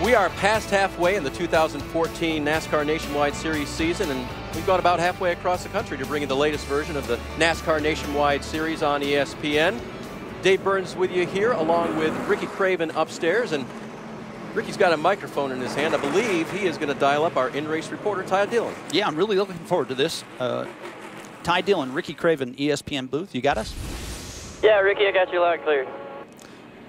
We are past halfway in the 2014 NASCAR Nationwide Series season, and we've gone about halfway across the country to bring you the latest version of the NASCAR Nationwide Series on ESPN. Dave Burns with you here, along with Ricky Craven upstairs, and Ricky's got a microphone in his hand. I believe he is going to dial up our in-race reporter, Ty Dillon. Yeah, I'm really looking forward to this. Ty Dillon, Ricky Craven, ESPN booth. You got us? Yeah, Ricky, I got you loud and clear.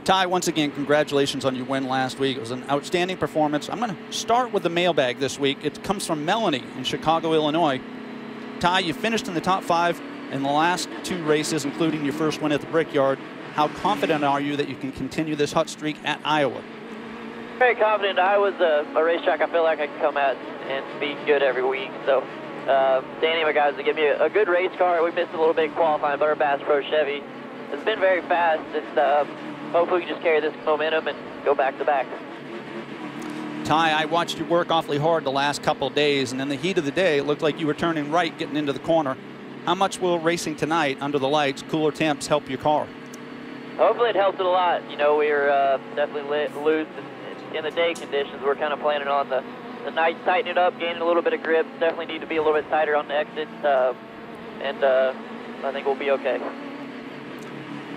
Ty, once again, congratulations on your win last week. It was an outstanding performance. I'm going to start with the mailbag this week. It comes from Melanie in Chicago, Illinois. Ty, you finished in the top 5 in the last 2 races, including your first win at the Brickyard. How confident are you that you can continue this hot streak at Iowa? Very confident. Iowa's a racetrack I feel like I can come at and be good every week. So Danny and my guys will give me a good race car. We missed a little bit in qualifying, but our Bass Pro Chevy has been very fast. And hopefully we can just carry this momentum and go back to back. Ty, I watched you work awfully hard the last couple of days, and in the heat of the day, it looked like you were turning right, getting into the corner. How much will racing tonight under the lights, cooler temps, help your car? Hopefully it helps it a lot. You know, we were definitely loose in the day conditions. We're kind of planning on the night tightening it up, gaining a little bit of grip. Definitely need to be a little bit tighter on the exits, and I think we'll be okay.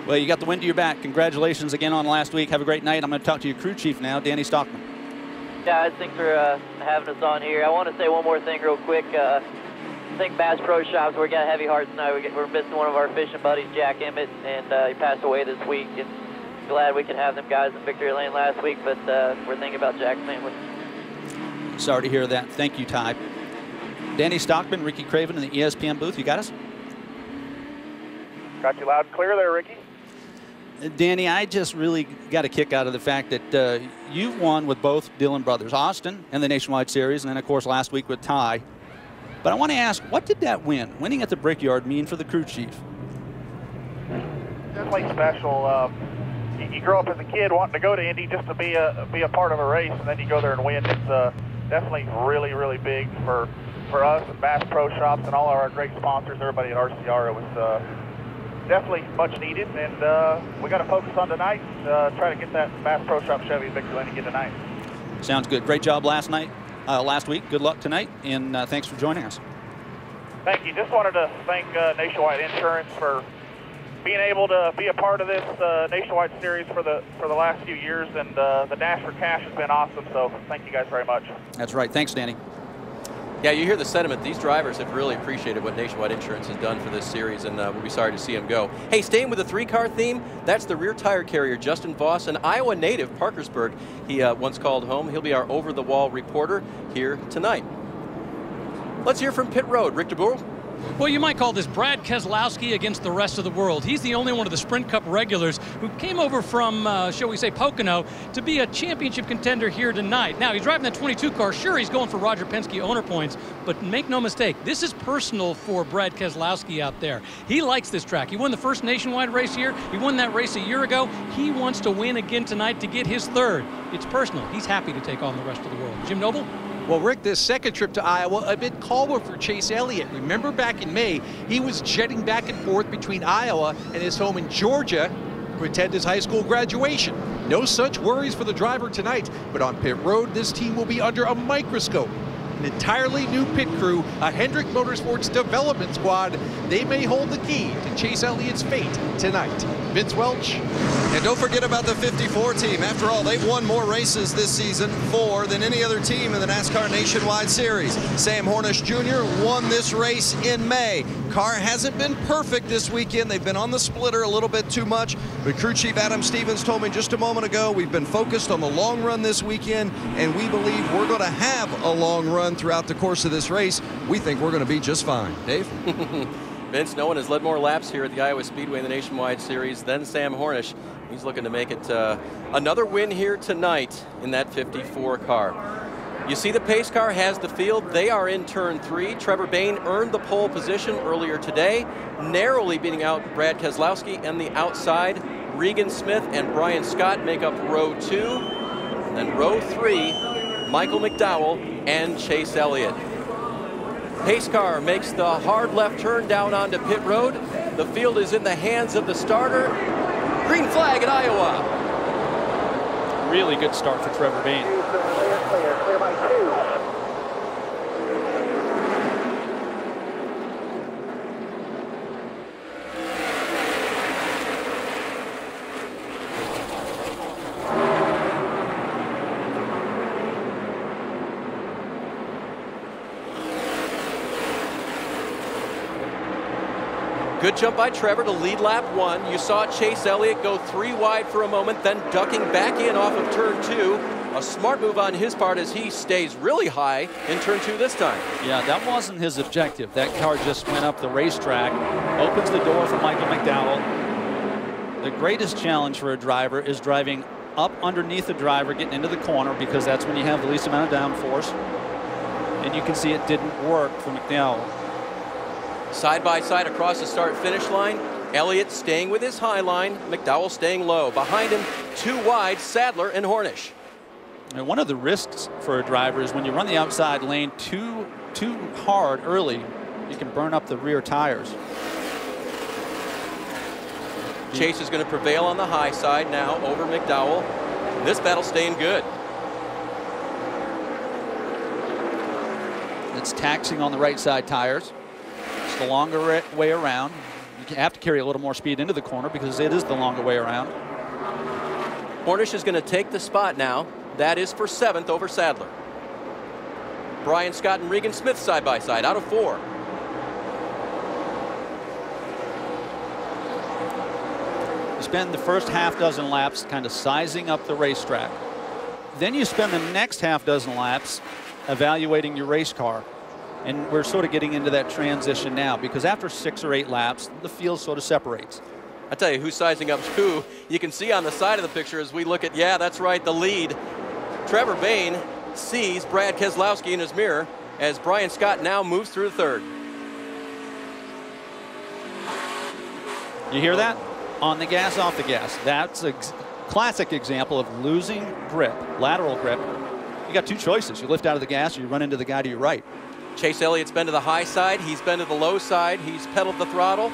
Well, you got the wind to your back. Congratulations again on last week. Have a great night. I'm going to talk to your crew chief now, Danny Stockman. Guys, thanks for having us on here. I want to say one more thing real quick. I think Bass Pro Shops, we got heavy hearts tonight. We're missing one of our fishing buddies, Jack Emmett, and he passed away this week. And glad we could have them guys in victory lane last week, but we're thinking about Jack's family. Sorry to hear that. Thank you, Ty. Danny Stockman, Ricky Craven in the ESPN booth. You got us? Got you loud and clear there, Ricky. Danny, I just really got a kick out of the fact that you've won with both Dillon brothers, Austin in the Nationwide Series, and then, of course, last week with Ty. But I want to ask, what did that winning at the Brickyard, mean for the crew chief? Definitely special. You grow up as a kid wanting to go to Indy just to be a part of a race, and then you go there and win. It's definitely really, really big for us and Bass Pro Shops and all our great sponsors, everybody at RCR. It was definitely much needed, and we got to focus on tonight, try to get that Bass Pro Shop Chevy victory lane again tonight. Sounds good. Great job last week. Good luck tonight, and thanks for joining us. Thank you. Just wanted to thank Nationwide Insurance for being able to be a part of this Nationwide Series for the last few years, and the Dash for Cash has been awesome, so thank you guys very much. That's right. Thanks, Danny. Yeah, you hear the sentiment. These drivers have really appreciated what Nationwide Insurance has done for this series, and we'll be sorry to see them go. Hey, staying with the 3-car theme, that's the rear tire carrier, Justin Voss, an Iowa native, Parkersburg. He once called home. He'll be our over-the-wall reporter here tonight. Let's hear from Pit Road. Rick DeBoer. Well, you might call this Brad Keselowski against the rest of the world. He's the only one of the Sprint Cup regulars who came over from, shall we say, Pocono to be a championship contender here tonight. Now, he's driving that 22 car. Sure, he's going for Roger Penske owner points, but make no mistake, this is personal for Brad Keselowski out there. He likes this track. He won the first nationwide race here. He won that race a year ago. He wants to win again tonight to get his 3rd. It's personal. He's happy to take on the rest of the world. Jim Noble? Well, Rick, this second trip to Iowa, a bit calmer for Chase Elliott. Remember back in May, he was jetting back and forth between Iowa and his home in Georgia to attend his high school graduation. No such worries for the driver tonight, but on pit road, this team will be under a microscope. An entirely new pit crew, a Hendrick Motorsports development squad. They may hold the key to Chase Elliott's fate tonight. Vince Welch. And don't forget about the 54 team. After all, they've won more races this season, 4, than any other team in the NASCAR Nationwide Series. Sam Hornish Jr. won this race in May. Car hasn't been perfect this weekend. They've been on the splitter a little bit too much. But crew chief Adam Stevens told me just a moment ago, we've been focused on the long run this weekend, and we believe we're going to have a long run throughout the course of this race. We think we're going to be just fine. Dave? Vince, no one has led more laps here at the Iowa Speedway in the Nationwide Series than Sam Hornish. He's looking to make it another win here tonight in that 54 car. You see the pace car has the field. They are in turn 3. Trevor Bayne earned the pole position earlier today, narrowly beating out Brad Keselowski, and the outside, Regan Smith and Brian Scott make up row 2. And then row 3, Michael McDowell and Chase Elliott. Pace car makes the hard left turn down onto pit road. The field is in the hands of the starter. Green flag at Iowa. really good start for Trevor Bayne. Clear by 2. Good jump by Trevor to lead lap 1. You saw Chase Elliott go 3 wide for a moment, then ducking back in off of turn 2. A smart move on his part as he stays really high in turn 2 this time. Yeah, that wasn't his objective. That car just went up the racetrack, opens the door for Michael McDowell. The greatest challenge for a driver is driving up underneath the driver, getting into the corner, because that's when you have the least amount of downforce. And you can see it didn't work for McDowell. Side by side across the start-finish line. Elliott staying with his high line. McDowell staying low. Behind him, 2 wide, Sadler and Hornish. And one of the risks for a driver is when you run the outside lane too hard early, you can burn up the rear tires. Chase is going to prevail on the high side now over McDowell. This battle's staying good. It's taxing on the right side tires. It's the longer way around. You have to carry a little more speed into the corner because it is the longer way around. Hornish is going to take the spot now. That is for 7th over Sadler. Brian Scott and Regan Smith side by side out of 4. You spend the first half dozen laps kind of sizing up the racetrack. Then you spend the next half dozen laps evaluating your race car. And we're sort of getting into that transition now because after 6 or 8 laps, the field sort of separates. I tell you who's sizing up who. You can see on the side of the picture as we look at, yeah, that's right, the lead. Trevor Bayne sees Brad Keselowski in his mirror as Brian Scott now moves through the 3rd. You hear that? On the gas, off the gas. That's a classic example of losing grip, lateral grip. You got 2 choices. You lift out of the gas or you run into the guy to your right. Chase Elliott's been to the high side. He's been to the low side. He's pedaled the throttle.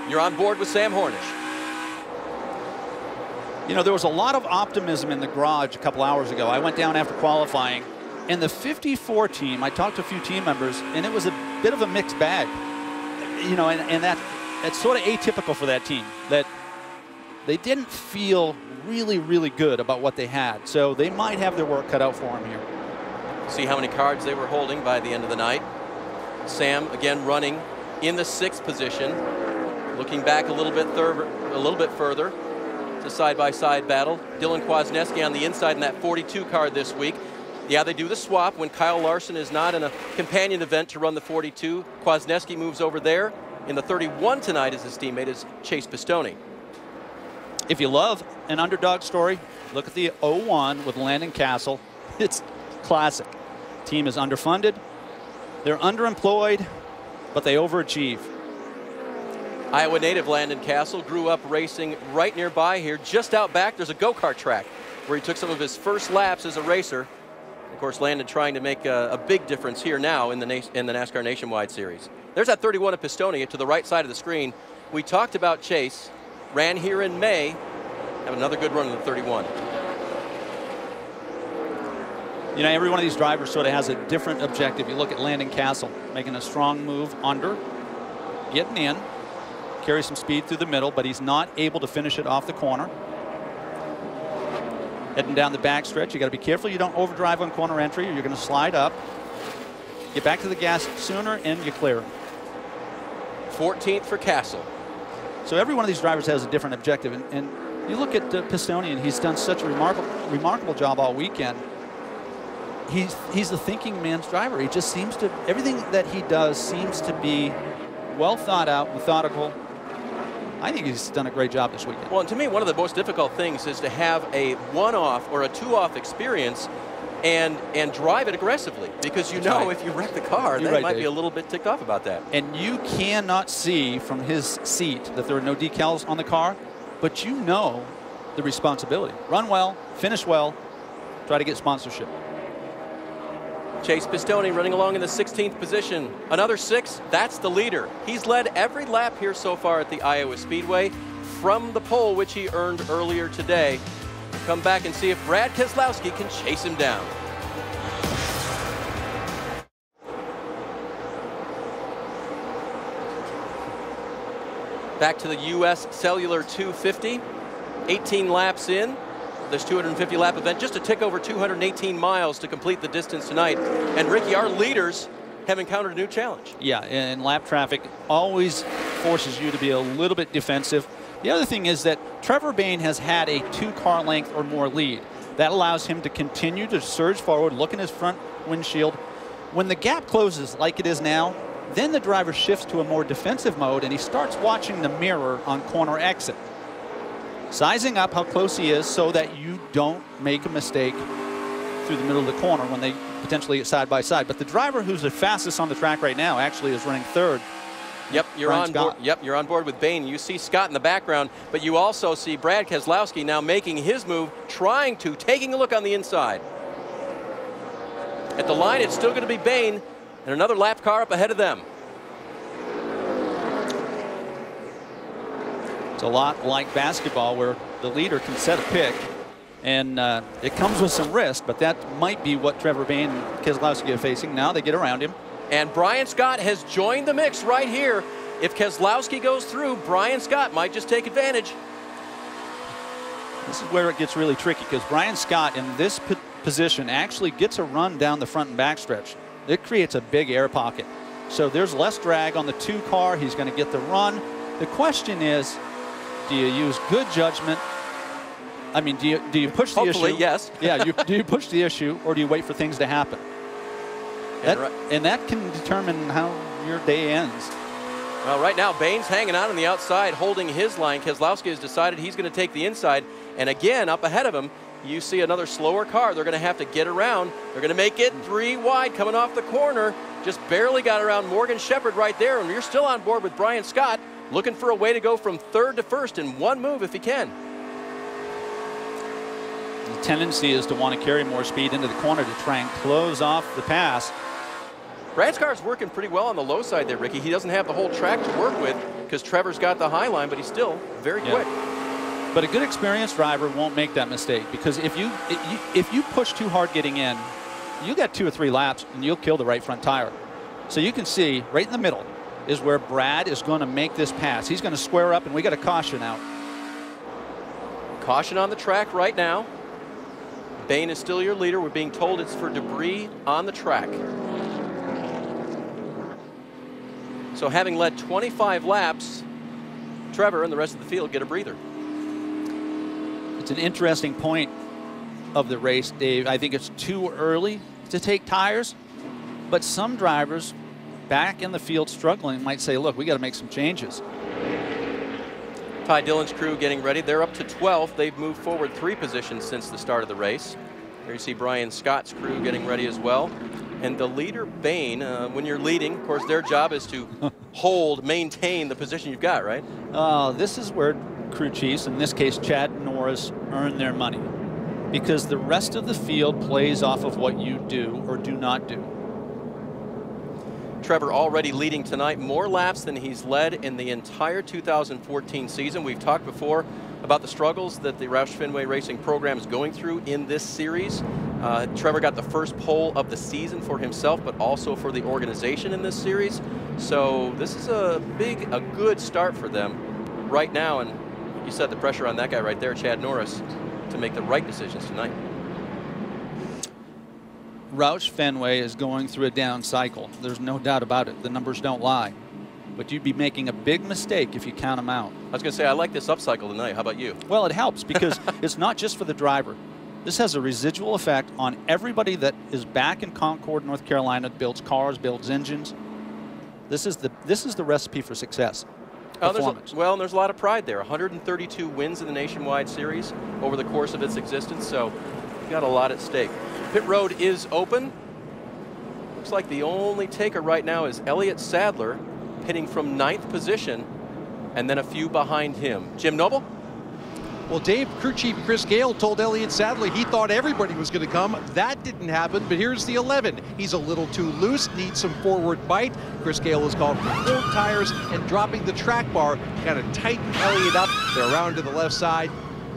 You're on board with Sam Hornish. You know, there was a lot of optimism in the garage a couple hours ago. I went down after qualifying, and the 54 team, I talked to a few team members, and it was a bit of a mixed bag. You know, and that's sort of atypical for that team, that they didn't feel really, really good about what they had. So they might have their work cut out for them here. See how many cards they were holding by the end of the night. Sam again running in the 6th position, looking back a little bit further. It's a side-by-side battle. Dylan Kwasniewski on the inside in that 42 card this week. Yeah, they do the swap when Kyle Larson is not in a companion event to run the 42. Kwasniewski moves over there. In the 31 tonight is his teammate is Chase Pistone. If you love an underdog story, look at the 01 with Landon Castle. It's classic. Team is underfunded, they're underemployed, but they overachieve. Iowa native Landon Castle grew up racing right nearby here. Just out back, there's a go-kart track where he took some of his first laps as a racer. Of course, Landon trying to make a big difference here now in the NASCAR Nationwide Series. There's that 31 of Pistone to the right side of the screen. We talked about Chase, ran here in May, have another good run in the 31. You know, every one of these drivers sort of has a different objective. You look at Landon Castle, making a strong move under, getting in, carry some speed through the middle, but he's not able to finish it off the corner. Heading down the back stretch, you got to be careful you don't overdrive on corner entry or you're going to slide up. Get back to the gas sooner and you clear him. 14th for Castle. So every one of these drivers has a different objective. And you look at Pistone, and he's done such a remarkable job all weekend. He's the thinking man's driver. He just seems to, everything that he does seems to be well thought out, methodical. I think he's done a great job this weekend. Well, and to me, one of the most difficult things is to have a one-off or a two-off experience and drive it aggressively, because you know if you wreck the car, they might be a little bit ticked off about that. And you cannot see from his seat that there are no decals on the car, but you know the responsibility. Run well, finish well, try to get sponsorship. Chase Pistone running along in the 16th position. Another 6, that's the leader. He's led every lap here so far at the Iowa Speedway from the pole, which he earned earlier today. come back and see if Brad Keselowski can chase him down. Back to the U.S. Cellular 250, 18 laps in this 250 lap event, just a tick over 218 miles to complete the distance tonight. And Ricky, our leaders have encountered a new challenge. Yeah, and lap traffic always forces you to be a little bit defensive. The other thing is that Trevor Bayne has had a 2-car length or more lead. That allows him to continue to surge forward, look in his front windshield. When the gap closes like it is now, then the driver shifts to a more defensive mode and he starts watching the mirror on corner exit, sizing up how close he is so that you don't make a mistake through the middle of the corner when they potentially get side by side. But the driver who's the fastest on the track right now actually is running third. Yep, you're on board. Yep, you're on board with Bayne. You see Scott in the background, but you also see Brad Keselowski now making his move, taking a look on the inside. At the line, it's still going to be Bayne and another lap car up ahead of them. It's a lot like basketball where the leader can set a pick, and it comes with some risk, but that might be what Trevor Bayne and Keselowski are facing. Now they get around him. And Brian Scott has joined the mix right here. If Keselowski goes through, Brian Scott might just take advantage. This is where it gets really tricky because Brian Scott in this position actually gets a run down the front and back stretch. It creates a big air pocket. So there's less drag on the 2-car. He's going to get the run. The question is, do you use good judgment? I mean, do you push the issue? Hopefully, yes. Yeah, do you push the issue or do you wait for things to happen? And that can determine how your day ends. Well, right now, Bayne's hanging out on the outside, holding his line. Keselowski has decided he's going to take the inside. And again, up ahead of him, you see another slower car. They're going to have to get around. They're going to make it 3 wide coming off the corner. Just barely got around Morgan Shepherd right there. And you're still on board with Brian Scott, looking for a way to go from third to first in one move if he can. The tendency is to want to carry more speed into the corner to try and close off the pass. Brad's car is working pretty well on the low side there, Ricky. He doesn't have the whole track to work with because Trevor's got the high line, but he's still very quick. But a good experienced driver won't make that mistake because if you push too hard getting in, you got 2 or 3 laps and you'll kill the right front tire. So you can see right in the middle is where Brad is going to make this pass. He's going to square up and we got a caution out. Caution on the track right now. Bayne is still your leader. We're being told it's for debris on the track. So having led 25 laps, Trevor and the rest of the field get a breather. It's an interesting point of the race, Dave. I think it's too early to take tires, but some drivers back in the field struggling might say, look, we got to make some changes. Ty Dillon's crew getting ready. They're up to 12th. They've moved forward 3 positions since the start of the race. There you see Brian Scott's crew getting ready as well. And the leader, Bayne, when you're leading, of course, their job is to maintain the position you've got, right? This is where crew chiefs, in this case Chad Norris, earn their money. Because the rest of the field plays off of what you do or do not do. Trevor already leading tonight, more laps than he's led in the entire 2014 season. We've talked before about the struggles that the Roush Fenway Racing program is going through in this series. Trevor got the first pole of the season for himself, but also for the organization in this series. So this is a good start for them right now. And you set the pressure on that guy right there, Chad Norris, to make the right decisions tonight. Roush Fenway is going through a down cycle. There's no doubt about it. The numbers don't lie. But you'd be making a big mistake if you count them out. I was going to say, I like this upcycle tonight. How about you? Well, it helps because it's not just for the driver. This has a residual effect on everybody that is back in Concord, North Carolina, builds cars, builds engines. This is the recipe for success. There's a lot of pride there. 132 wins in the Nationwide Series over the course of its existence, so you've got a lot at stake. Pit road is open. Looks like the only taker right now is Elliott Sadler, pitting from 9th position, and then a few behind him. Jim Noble? Well, Dave, crew chief Chris Gale told Elliott Sadler he thought everybody was going to come. That didn't happen, but here's the 11. He's a little too loose, needs some forward bite. Chris Gale has called for 4 tires and dropping the track bar, kind of tighten Elliott up. They're around to the left side.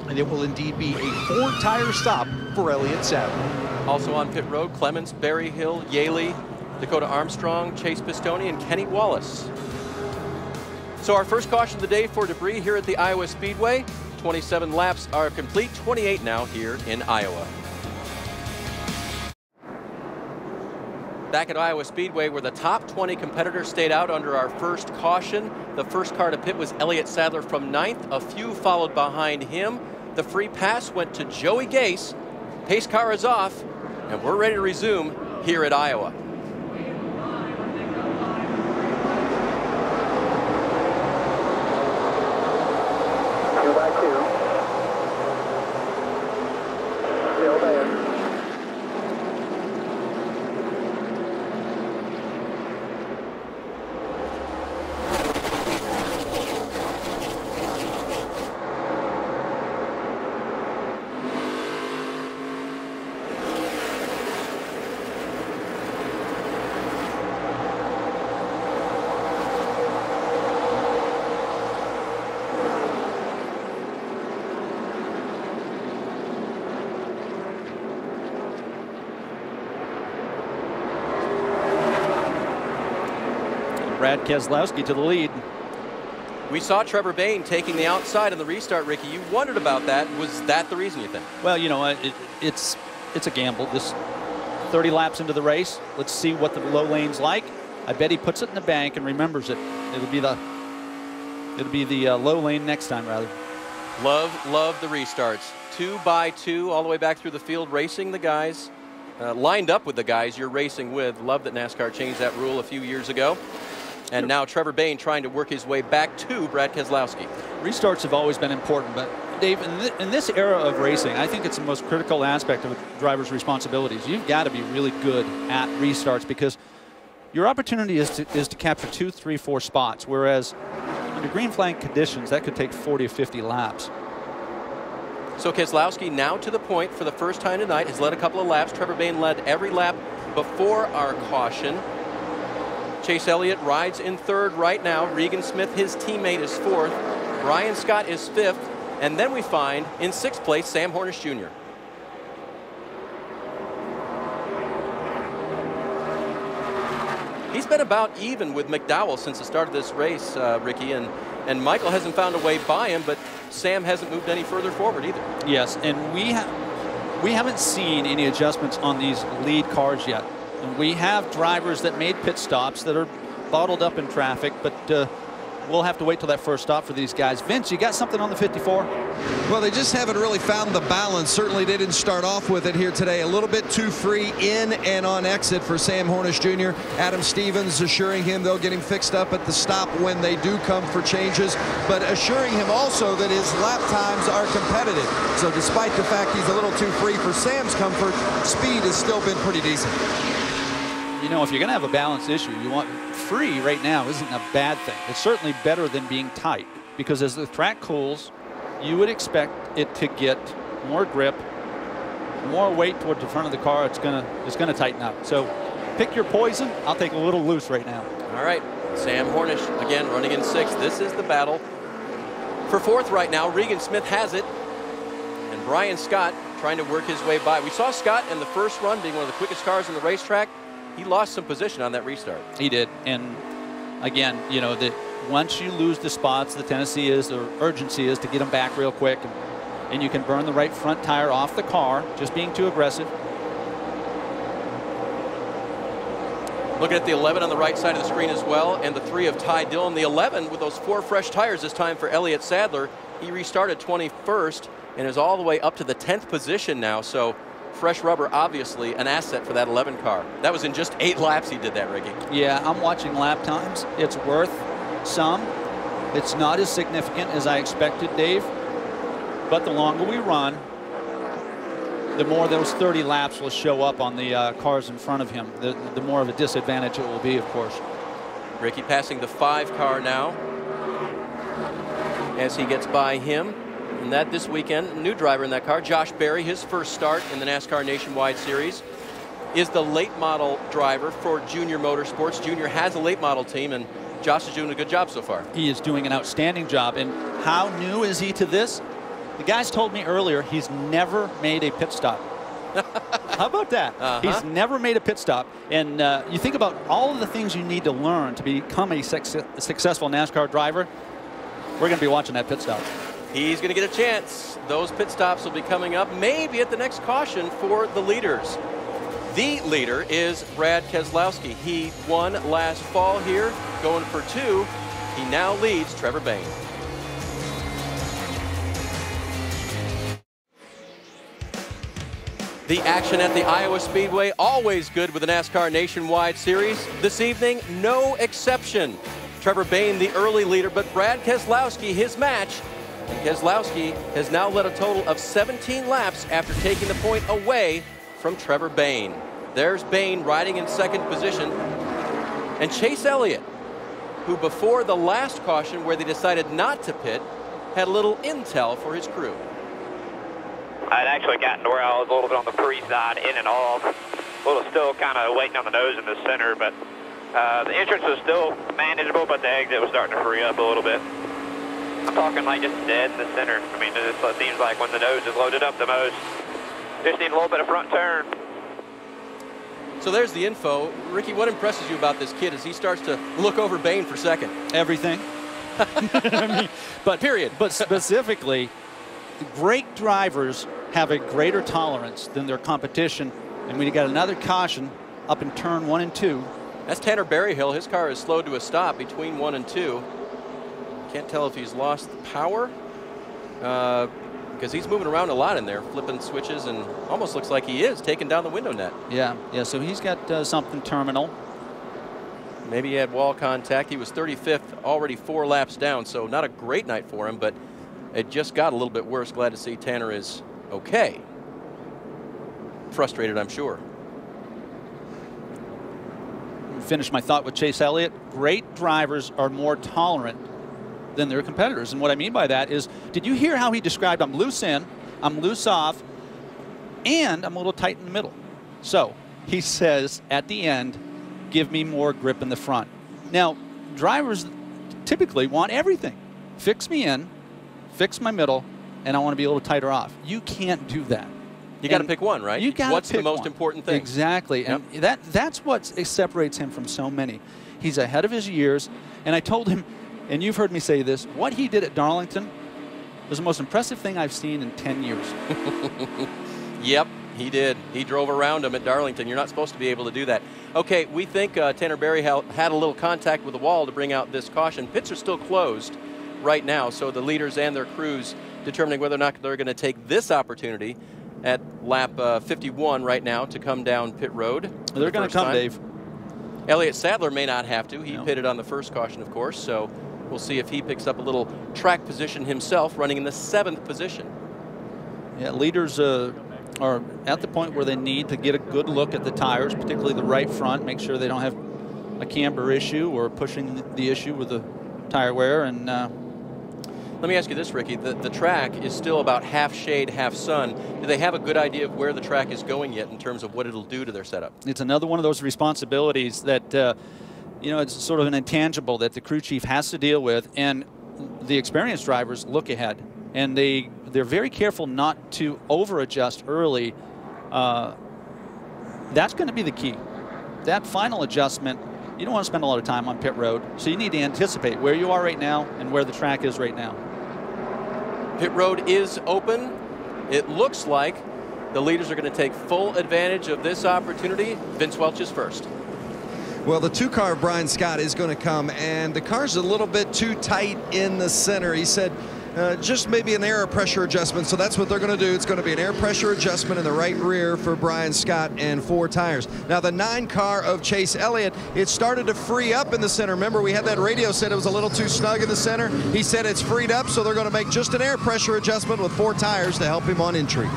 And it will indeed be a 4-tire stop for Elliott Sadler. Also on pit road, Clements, Berryhill, Yaley, Dakota Armstrong, Chase Pistone, and Kenny Wallace. So our first caution of the day for debris here at the Iowa Speedway. 27 laps are complete, 28 now here in Iowa. Back at Iowa Speedway, where the top 20 competitors stayed out under our first caution. The first car to pit was Elliott Sadler from 9th. A few followed behind him. The free pass went to Joey Gase. Pace car is off, and we're ready to resume here at Iowa. Brad Keselowski to the lead. We saw Trevor Bayne taking the outside in the restart, Ricky. You wondered about that. Was that the reason, you think? Well, you know, it's a gamble. This 30 laps into the race. Let's see what the low lane's like. I bet he puts it in the bank and remembers it. It'll be the low lane next time, rather. Love the restarts. 2 by 2 all the way back through the field, racing the guys, lined up with the guys you're racing with. Love that NASCAR changed that rule a few years ago. And now Trevor Bayne trying to work his way back to Brad Keselowski. Restarts have always been important, but Dave, in this era of racing, I think it's the most critical aspect of a driver's responsibilities. You've got to be really good at restarts because your opportunity is to capture 2, 3, 4 spots, whereas under green flag conditions, that could take 40 or 50 laps. So Keselowski now to the point for the first time tonight, has led a couple of laps. Trevor Bayne led every lap before our caution. Chase Elliott rides in 3rd right now. Regan Smith, his teammate, is 4th. Brian Scott is 5th. And then we find in 6th place, Sam Hornish Jr. He's been about even with McDowell since the start of this race, Ricky, and Michael hasn't found a way by him, but Sam hasn't moved any further forward either. Yes, and we haven't seen any adjustments on these lead cars yet. And we have drivers that made pit stops that are bottled up in traffic, but we'll have to wait till that first stop for these guys. Vince, you got something on the 54? Well, they just haven't really found the balance. Certainly they didn't start off with it here today. A little bit too free in and on exit for Sam Hornish Jr. Adam Stevens assuring him they'll get him fixed up at the stop when they do come for changes, but assuring him also that his lap times are competitive. So despite the fact he's a little too free for Sam's comfort, speed has still been pretty decent. You know, if you're going to have a balance issue, you want free right now isn't a bad thing. It's certainly better than being tight, because as the track cools, you would expect it to get more grip, more weight towards the front of the car. It's gonna tighten up. So pick your poison. I'll take a little loose right now. All right, Sam Hornish again running in 6th. This is the battle for 4th right now. Regan Smith has it, and Brian Scott trying to work his way by. We saw Scott in the first run being one of the quickest cars on the racetrack. He lost some position on that restart. He did, and again, you know, once you lose the spots, the tendency is, or urgency is, to get them back real quick, and you can burn the right front tire off the car, just being too aggressive. Looking at the 11 on the right side of the screen as well, and the 3 of Ty Dillon. The 11 with those 4 fresh tires this time for Elliott Sadler. He restarted 21st and is all the way up to the 10th position now, so fresh rubber, obviously an asset for that 11 car. That was in just 8 laps he did that, Ricky. Yeah, I'm watching lap times. It's worth some. It's not as significant as I expected, Dave. But the longer we run, the more those 30 laps will show up on the cars in front of him. The more of a disadvantage it will be, of course. Ricky passing the 5 car now as he gets by him. And that this weekend, a new driver in that car, Josh Berry, his first start in the NASCAR Nationwide Series, is the late model driver for Junior Motorsports. Junior has a late model team, and Josh is doing a good job so far. He is doing an outstanding job. And how new is he to this? The guys told me earlier he's never made a pit stop. How about that? He's never made a pit stop. And you think about all of the things you need to learn to become a successful NASCAR driver. We're going to be watching that pit stop. He's going to get a chance. Those pit stops will be coming up maybe at the next caution for the leaders. The leader is Brad Keselowski. He won last fall here, going for 2. He now leads Trevor Bayne. The action at the Iowa Speedway, always good with the NASCAR Nationwide Series. This evening, no exception. Trevor Bayne, the early leader, but Brad Keselowski, his match. And Keselowski has now led a total of 17 laps after taking the point away from Trevor Bayne. There's Bayne riding in second position. And Chase Elliott, who before the last caution where they decided not to pit, had a little intel for his crew. I'd actually gotten to where I was a little bit on the free side, in and off. A little still kind of waiting on the nose in the center, but the entrance was still manageable, but the exit was starting to free up a little bit. I'm talking like just dead in the center. I mean, it seems like when the nose is loaded up the most, just need a little bit of front turn. So there's the info. Ricky, what impresses you about this kid as he starts to look over Bayne for second? Everything. I mean, period. But specifically, great drivers have a greater tolerance than their competition. And when you got another caution up in turn 1 and 2. That's Tanner Berryhill. His car is slowed to a stop between 1 and 2. Can't tell if he's lost the power because he's moving around a lot in there, flipping switches, and almost looks like he is taking down the window net. Yeah, so he's got something terminal. Maybe he had wall contact. He was 35th, already 4 laps down, so not a great night for him, but it just got a little bit worse. Glad to see Tanner is okay. Frustrated, I'm sure. Finish my thought with Chase Elliott. Great drivers are more tolerant than their competitors. And what I mean by that is, did you hear how he described I'm loose in, I'm loose off, and I'm a little tight in the middle? So he says at the end, give me more grip in the front. Now, drivers typically want everything. Fix me in, fix my middle, and I want to be a little tighter off. You can't do that. You got to pick one, right? You got What's the most important thing? Exactly. Yep. And that's what separates him from so many. He's ahead of his years. And I told him, and you've heard me say this, what he did at Darlington was the most impressive thing I've seen in 10 years. Yep, he did. He drove around him at Darlington. You're not supposed to be able to do that. Okay, we think Tanner Berryhill had a little contact with the wall to bring out this caution. Pits are still closed right now, so the leaders and their crews determining whether or not they're going to take this opportunity at lap 51 right now to come down pit road. They're going to come, Dave. Elliott Sadler may not have to. He pitted on the first caution, of course, so we'll see if he picks up a little track position himself, running in the 7th position. Yeah, leaders are at the point where they need to get a good look at the tires, particularly the right front, make sure they don't have a camber issue or pushing the issue with the tire wear. And let me ask you this, Ricky. The track is still about half shade, half sun. Do they have a good idea of where the track is going yet in terms of what it'll do to their setup? It's another one of those responsibilities that, you know, it's sort of an intangible that the crew chief has to deal with. And the experienced drivers look ahead. And they're very careful not to over-adjust early. That's going to be the key. That final adjustment, you don't want to spend a lot of time on pit road. So you need to anticipate where you are right now and where the track is right now. Pit road is open. It looks like the leaders are going to take full advantage of this opportunity. Vince Welch is first. Well, the 2-car of Brian Scott is going to come, and the car's a little bit too tight in the center. He said just maybe an air pressure adjustment, so that's what they're going to do. It's going to be an air pressure adjustment in the right rear for Brian Scott and 4 tires. Now, the 9-car of Chase Elliott, it started to free up in the center. Remember, we had that radio said it was a little too snug in the center. He said it's freed up, so they're going to make just an air pressure adjustment with 4 tires to help him on entry.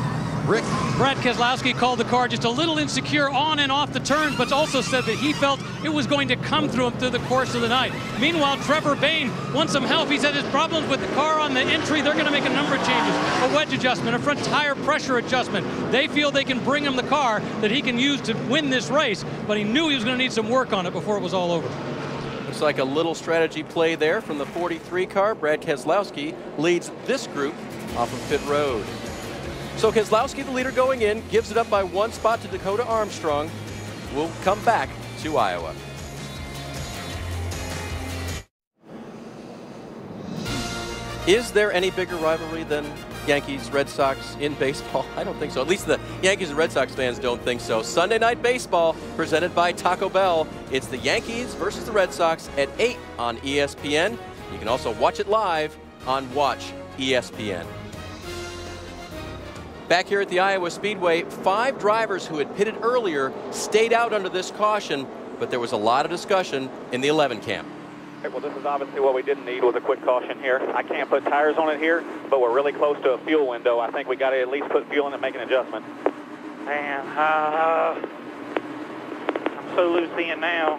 Rick? Brad Keselowski called the car just a little insecure on and off the turns, but also said that he felt it was going to come through him through the course of the night. Meanwhile, Trevor Bayne wants some help. He said his problems with the car on the entry, they're going to make a number of changes. A wedge adjustment, a front tire pressure adjustment. They feel they can bring him the car that he can use to win this race, but he knew he was going to need some work on it before it was all over. Looks like a little strategy play there from the 43 car. Brad Keselowski leads this group off of pit road. So Keselowski, the leader going in, gives it up by 1 spot to Dakota Armstrong. We'll come back to Iowa. Is there any bigger rivalry than Yankees-Red Sox in baseball? I don't think so. At least the Yankees and Red Sox fans don't think so. Sunday Night Baseball presented by Taco Bell. It's the Yankees versus the Red Sox at 8 on ESPN. You can also watch it live on Watch ESPN. Back here at the Iowa Speedway, 5 drivers who had pitted earlier stayed out under this caution, but there was a lot of discussion in the 11 camp. Well, this is obviously what we didn't need was a quick caution here. I can't put tires on it here, but we're really close to a fuel window. I think we got to at least put fuel in and make an adjustment. Man, I'm so loose in now.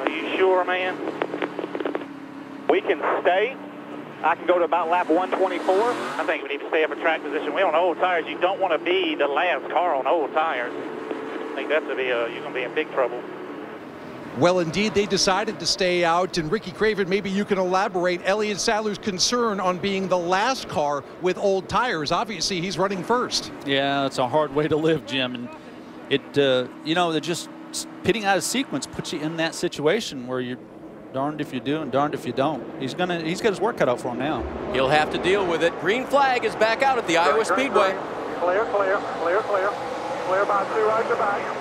Are you sure, man? We can stay. I can go to about lap 124. I think we need to stay up in track position. We're on old tires. You don't want to be the last car on old tires. I think that's you're going to be in big trouble. Well, indeed, they decided to stay out. And Ricky Craven, maybe you can elaborate Elliott Sadler's concern on being the last car with old tires. Obviously, he's running first. Yeah, it's a hard way to live, Jim. And it, you know, they're just pitting out of sequence puts you in that situation where you're darned if you do and darned if you don't. He's got his work cut out for him now. He'll have to deal with it. Green flag is back out at the Iowa Speedway. Clear, clear, clear, clear. Clear about 2 right to back.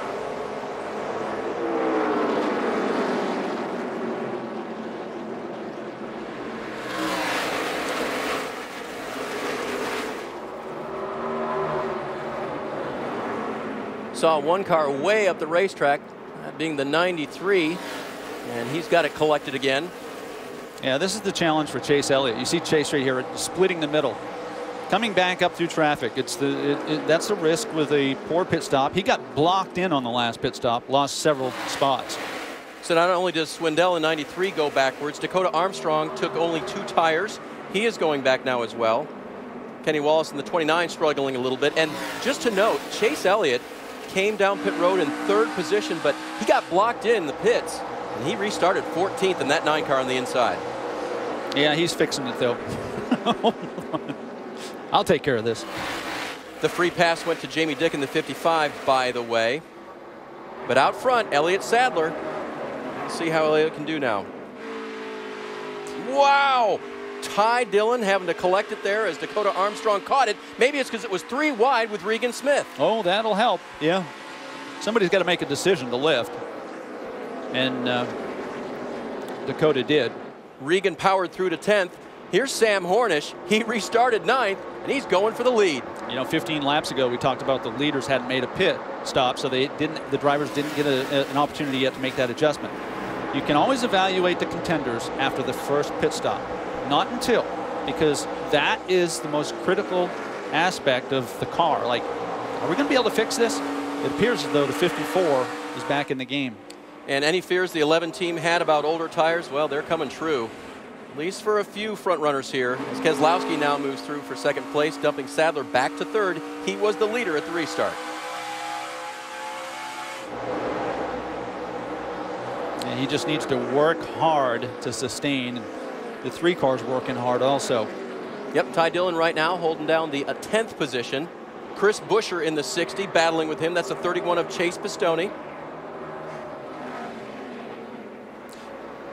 Saw one car way up the racetrack, that being the 93, and he's got it collected again. Yeah, this is the challenge for Chase Elliott. You see Chase right here splitting the middle, coming back up through traffic. That's the risk with a poor pit stop. He got blocked in on the last pit stop, lost several spots. So not only does Swindell in 93 go backwards, Dakota Armstrong took only 2 tires. He is going back now as well. Kenny Wallace in the 29 struggling a little bit. And just to note, Chase Elliott came down pit road in 3rd position, but he got blocked in the pits, and he restarted 14th in that 9 car on the inside. Yeah, he's fixing it, though. I'll take care of this. The free pass went to Jamie Dick in the 55, by the way. But out front, Elliott Sadler. Let's see how Elliott can do now. Wow! Ty Dillon having to collect it there as Dakota Armstrong caught it. Maybe it's because it was 3 wide with Regan Smith. Oh, that'll help. Yeah. Somebody's got to make a decision to lift. And Dakota did. Regan powered through to 10th. Here's Sam Hornish. He restarted 9th, and he's going for the lead. You know, 15 laps ago, we talked about the leaders hadn't made a pit stop, so the drivers didn't get an opportunity yet to make that adjustment. You can always evaluate the contenders after the first pit stop. Not until, because that is the most critical aspect of the car. Like, are we going to be able to fix this? It appears as though the 54 is back in the game. And any fears the 11 team had about older tires, well, they're coming true. At least for a few front runners here. As Keselowski now moves through for 2nd place, dumping Sadler back to 3rd. He was the leader at the restart. And he just needs to work hard to sustain. The 3 cars working hard also. Yep, Ty Dillon right now holding down the 10th position. Chris Buescher in the 60, battling with him. That's the 31 of Chase Pistone.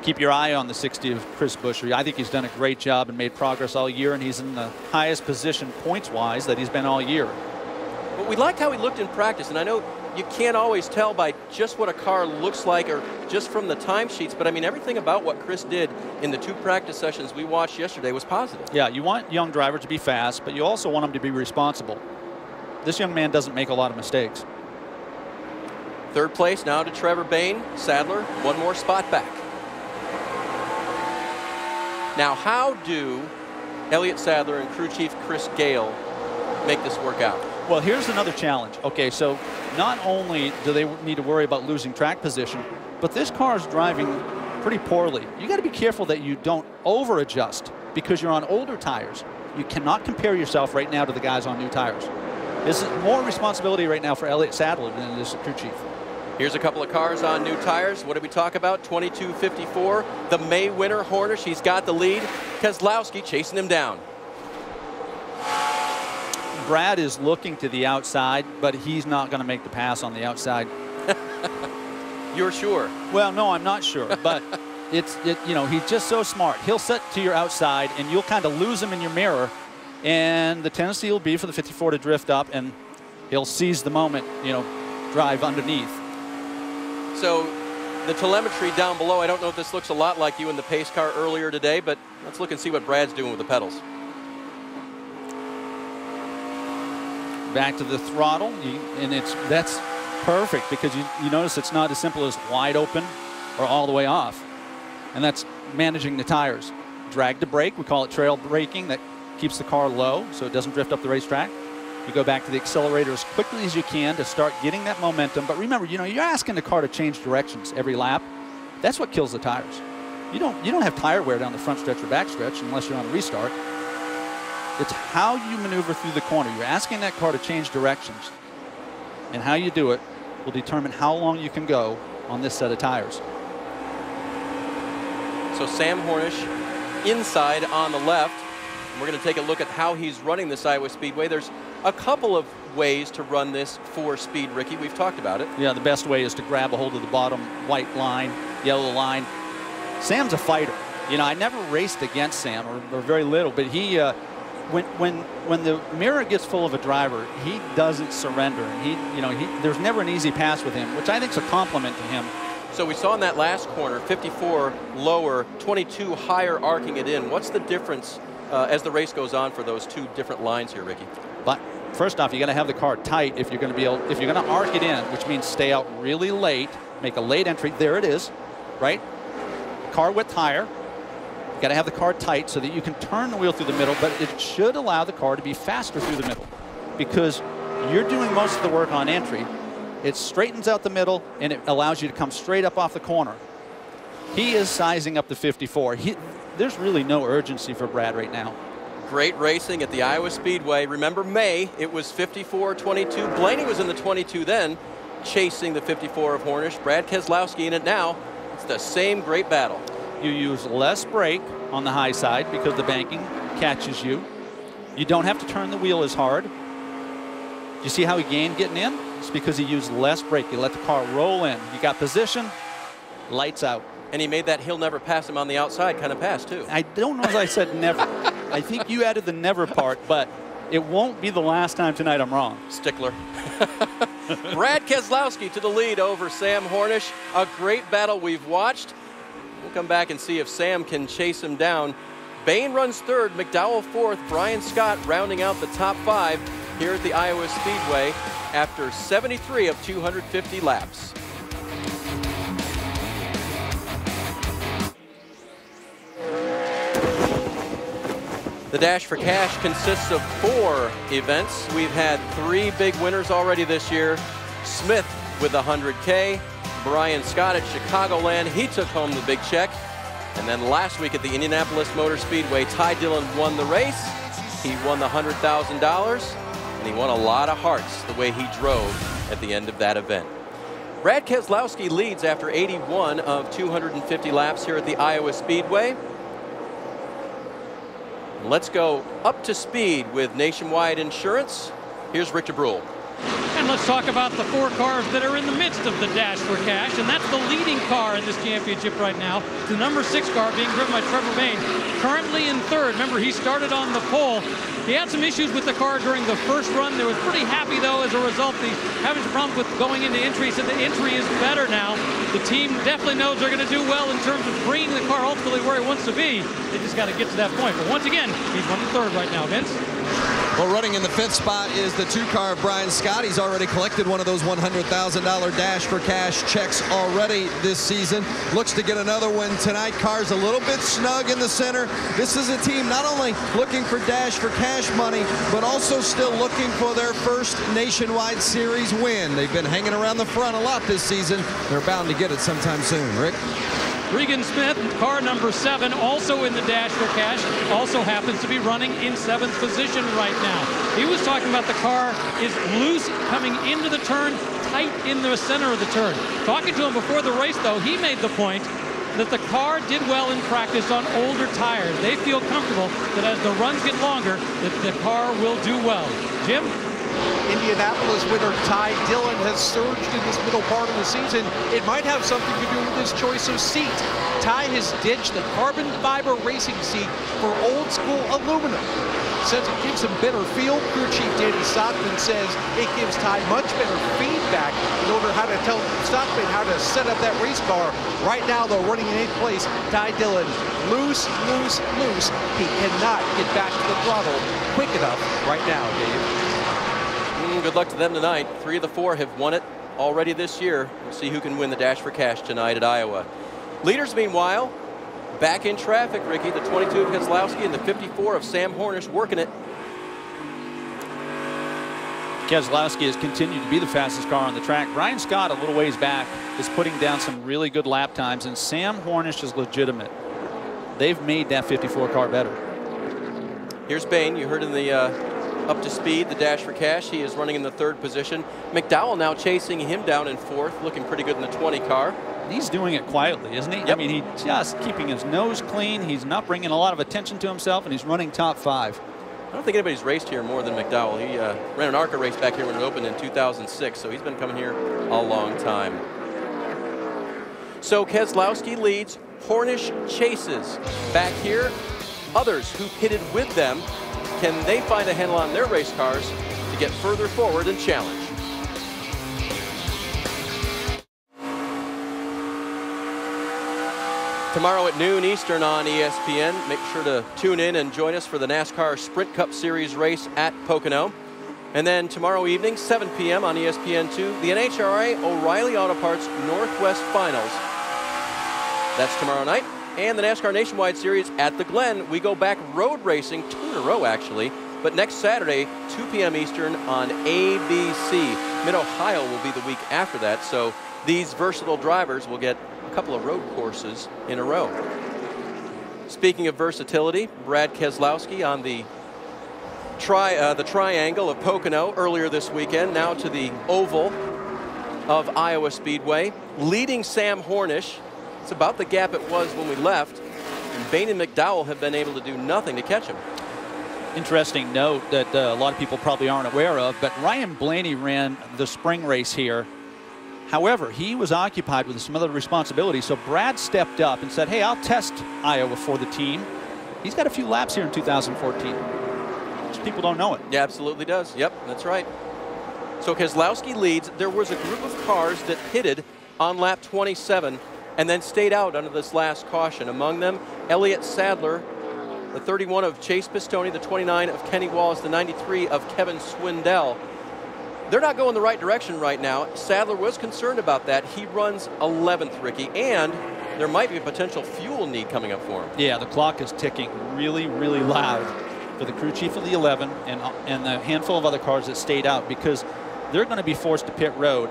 Keep your eye on the 60 of Chris Buescher. I think he's done a great job and made progress all year, and he's in the highest position points-wise that he's been all year. But we liked how he looked in practice, and I know you can't always tell by just what a car looks like or just from the timesheets, but I mean, everything about what Chris did in the 2 practice sessions we watched yesterday was positive. Yeah, you want young drivers to be fast, but you also want them to be responsible. This young man doesn't make a lot of mistakes. 3rd place now to Trevor Bayne. Sadler, 1 more spot back. Now, how do Elliott Sadler and crew chief Chris Gale make this work out? Well, here's another challenge. Okay, so not only do they need to worry about losing track position, but this car is driving pretty poorly. You got to be careful that you don't over-adjust because you're on older tires. You cannot compare yourself right now to the guys on new tires. This is more responsibility right now for Elliott Sadler than it is the crew chief. Here's a couple of cars on new tires. What did we talk about? 22.54. The May winner, Hornish. He's got the lead. Keselowski chasing him down. Brad is looking to the outside, but he's not going to make the pass on the outside. You're sure? Well, no, I'm not sure, but you know, he's just so smart. He'll set to your outside, and you'll kind of lose him in your mirror, and the tendency will be for the 54 to drift up, and he'll seize the moment, you know, drive underneath. So the telemetry down below, I don't know if this looks a lot like you in the pace car earlier today, but let's look and see what Brad's doing with the pedals. Back to the throttle, and that's perfect, because you notice it's not as simple as wide open or all the way off. And that's managing the tires. Drag to brake, we call it trail braking. That keeps the car low so it doesn't drift up the racetrack. You go back to the accelerator as quickly as you can to start getting that momentum. But remember, you know, you're asking the car to change directions every lap. That's what kills the tires. You don't have tire wear down the front stretch or back stretch unless you're on a restart. It's how you maneuver through the corner. You're asking that car to change directions. And how you do it will determine how long you can go on this set of tires. So Sam Hornish inside on the left. We're going to take a look at how he's running this Iowa Speedway. There's a couple of ways to run this 4-speed, Ricky. We've talked about it. Yeah, the best way is to grab a hold of the bottom white line, yellow line. Sam's a fighter. You know, I never raced against Sam, or very little, but he, when the mirror gets full of a driver, he doesn't surrender. And there's never an easy pass with him, which I think is a compliment to him. So we saw in that last corner, 54 lower, 22 higher, arcing it in. What's the difference as the race goes on for those two different lines here, Ricky? But first off, you got to have the car tight if you're going to be able, if you're going to arc it in, which means stay out really late, make a late entry. There it is, right? Car width higher. You got to have the car tight so that you can turn the wheel through the middle, but it should allow the car to be faster through the middle, because you're doing most of the work on entry. It straightens out the middle, and it allows you to come straight up off the corner. He is sizing up the 54. There's really no urgency for Brad right now. Great racing at the Iowa Speedway. Remember May, it was 54-22. Blaney was in the 22 then, chasing the 54 of Hornish. Brad Keselowski in it now. It's the same great battle. You use less brake on the high side because the banking catches you. You don't have to turn the wheel as hard. You see how he gained getting in? It's because he used less brake. You let the car roll in. You got position, lights out. And he made that he'll never pass him on the outside kind of pass, too. I don't know if I said never. I think you added the never part, but it won't be the last time tonight I'm wrong. Stickler. Brad Keselowski to the lead over Sam Hornish. A great battle we've watched. We'll come back and see if Sam can chase him down. Bain runs third, McDowell fourth, Brian Scott rounding out the top 5 here at the Iowa Speedway after 73 of 250 laps. The Dash for Cash consists of 4 events. We've had 3 big winners already this year. Smith with the 100K, Brian Scott at Chicagoland, he took home the big check. And then last week at the Indianapolis Motor Speedway, Ty Dillon won the race. He won the $100,000, and he won a lot of hearts the way he drove at the end of that event. Brad Keselowski leads after 81 of 250 laps here at the Iowa Speedway. Let's go up to speed with Nationwide Insurance. Here's Richard Brule. And let's talk about the 4 cars that are in the midst of the Dash for Cash, and that's the leading car in this championship right now. The number 6 car being driven by Trevor Bain, currently in 3rd. Remember, he started on the pole. He had some issues with the car during the first run. They was pretty happy, though, as a result. He's having some problems with going into entry, so the entry is better now. The team definitely knows they're going to do well in terms of bringing the car ultimately where he wants to be. They just got to get to that point. But once again, he's running 3rd right now. Vince? Well, running in the 5th spot is the 2 car of Brian Scott. He's already collected one of those $100,000 Dash for Cash checks already this season. Looks to get another one tonight. Car's a little bit snug in the center. This is a team not only looking for Dash for Cash money, but also still looking for their first Nationwide Series win. They've been hanging around the front a lot this season. They're bound to get it sometime soon. Rick? Regan Smith, car number 7, also in the Dash for Cash, also happens to be running in 7th position right now. He was talking about the car is loose coming into the turn, tight in the center of the turn. Talking to him before the race, though, he made the point that the car did well in practice on older tires. They feel comfortable that as the runs get longer, that the car will do well. Jim? Indianapolis winner Ty Dillon has surged in this middle part of the season. It might have something to do with his choice of seat. Ty has ditched the carbon fiber racing seat for old school aluminum. Says it gives him better feel. Crew chief Danny Stockman says it gives Ty much better feedback in order how to tell Stockman how to set up that race car. Right now, though, running in 8th place, Ty Dillon, loose, loose, loose. He cannot get back to the throttle quick enough right now, Dave. Good luck to them tonight. 3 of the 4 have won it already this year. We'll see who can win the Dash for Cash tonight at Iowa. Leaders, meanwhile, back in traffic, Ricky. The 22 of Keselowski and the 54 of Sam Hornish working it. Keselowski has continued to be the fastest car on the track. Brian Scott, a little ways back, is putting down some really good lap times, and Sam Hornish is legitimate. They've made that 54 car better. Here's Bain. You heard in the up to speed, the Dash for Cash. He is running in the 3rd position. McDowell now chasing him down in 4th, looking pretty good in the 20 car. He's doing it quietly, isn't he? Yep. I mean, he's just keeping his nose clean. He's not bringing a lot of attention to himself, and he's running top 5. I don't think anybody's raced here more than McDowell. He ran an ARCA race back here when it opened in 2006, so he's been coming here a long time. So Keselowski leads, Hornish chases. Back here, others who pitted with them, can they find a handle on their race cars to get further forward and challenge? Tomorrow at noon Eastern on ESPN. Make sure to tune in and join us for the NASCAR Sprint Cup Series race at Pocono. And then tomorrow evening, 7 p.m. on ESPN2, the NHRA O'Reilly Auto Parts Northwest Finals. That's tomorrow night. And the NASCAR Nationwide Series at the Glen. We go back road racing, 2 in a row actually, but next Saturday, 2 p.m. Eastern on ABC. Mid-Ohio will be the week after that, so these versatile drivers will get a couple of road courses in a row. Speaking of versatility, Brad Keselowski on the triangle of Pocono earlier this weekend, now to the oval of Iowa Speedway, leading Sam Hornish. It's about the gap it was when we left, and Bain and McDowell have been able to do nothing to catch him. Interesting note that a lot of people probably aren't aware of, but Ryan Blaney ran the spring race here. However, he was occupied with some other responsibilities, so Brad stepped up and said, hey, I'll test Iowa for the team. He's got a few laps here in 2014. Just people don't know it. Yeah, absolutely does. Yep, that's right. So Keselowski leads. There was a group of cars that pitted on lap 27 and then stayed out under this last caution. Among them, Elliott Sadler, the 31 of Chase Pistone, the 29 of Kenny Wallace, the 93 of Kevin Swindell. They're not going the right direction right now. Sadler was concerned about that. He runs 11th, Ricky, and there might be a potential fuel need coming up for him. Yeah, the clock is ticking really, really loud for the crew chief of the 11 and the handful of other cars that stayed out, because they're going to be forced to pit road.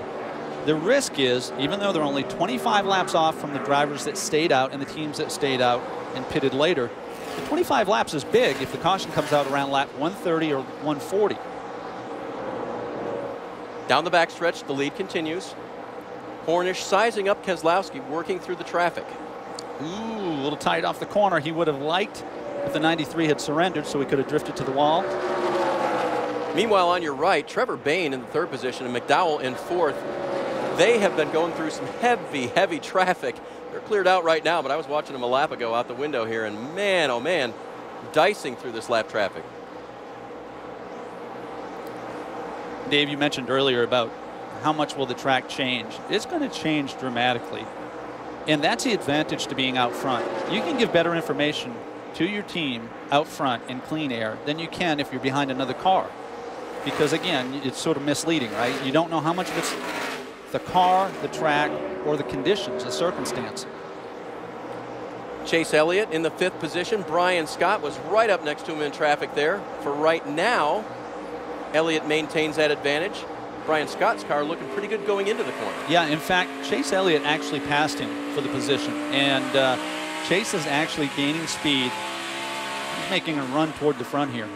The risk is, even though they're only 25 laps off from the drivers that stayed out and the teams that stayed out and pitted later, the 25 laps is big if the caution comes out around lap 130 or 140. Down the backstretch, the lead continues. Hornish sizing up Keselowski, working through the traffic. Ooh, a little tight off the corner. He would have liked if the 93 had surrendered, so he could have drifted to the wall. Meanwhile, on your right, Trevor Bain in the 3rd position and McDowell in 4th. They have been going through some heavy traffic. They're cleared out right now, but I was watching them a lap ago out the window here, and man, oh man, dicing through this lap traffic. Dave, you mentioned earlier about how much will the track change. It's going to change dramatically, and that's the advantage to being out front. You can give better information to your team out front in clean air than you can if you're behind another car, because again, it's sort of misleading, right? You don't know how much of it's the car, the track, or the conditions, the circumstance. Chase Elliott in the 5th position. Brian Scott was right up next to him in traffic there. For right now, Elliott maintains that advantage. Brian Scott's car looking pretty good going into the corner. Yeah, in fact, Chase Elliott actually passed him for the position, and Chase is actually gaining speed. He's making a run toward the front here.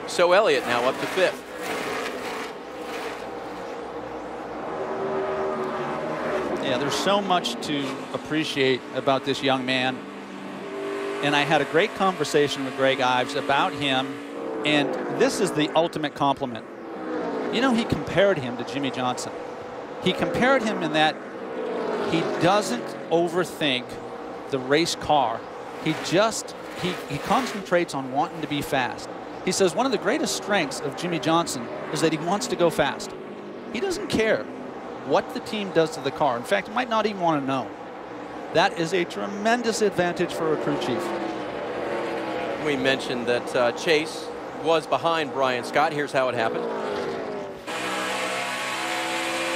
So Elliott now up to 5th. Yeah, there's so much to appreciate about this young man. And I had a great conversation with Greg Ives about him, and this is the ultimate compliment. You know, he compared him to Jimmy Johnson. He compared him in that he doesn't overthink the race car. He concentrates on wanting to be fast. He says one of the greatest strengths of Jimmy Johnson is that he wants to go fast. He doesn't care what the team does to the car. In fact, he might not even want to know. That is a tremendous advantage for a crew chief. We mentioned that Chase was behind Brian Scott. Here's how it happened.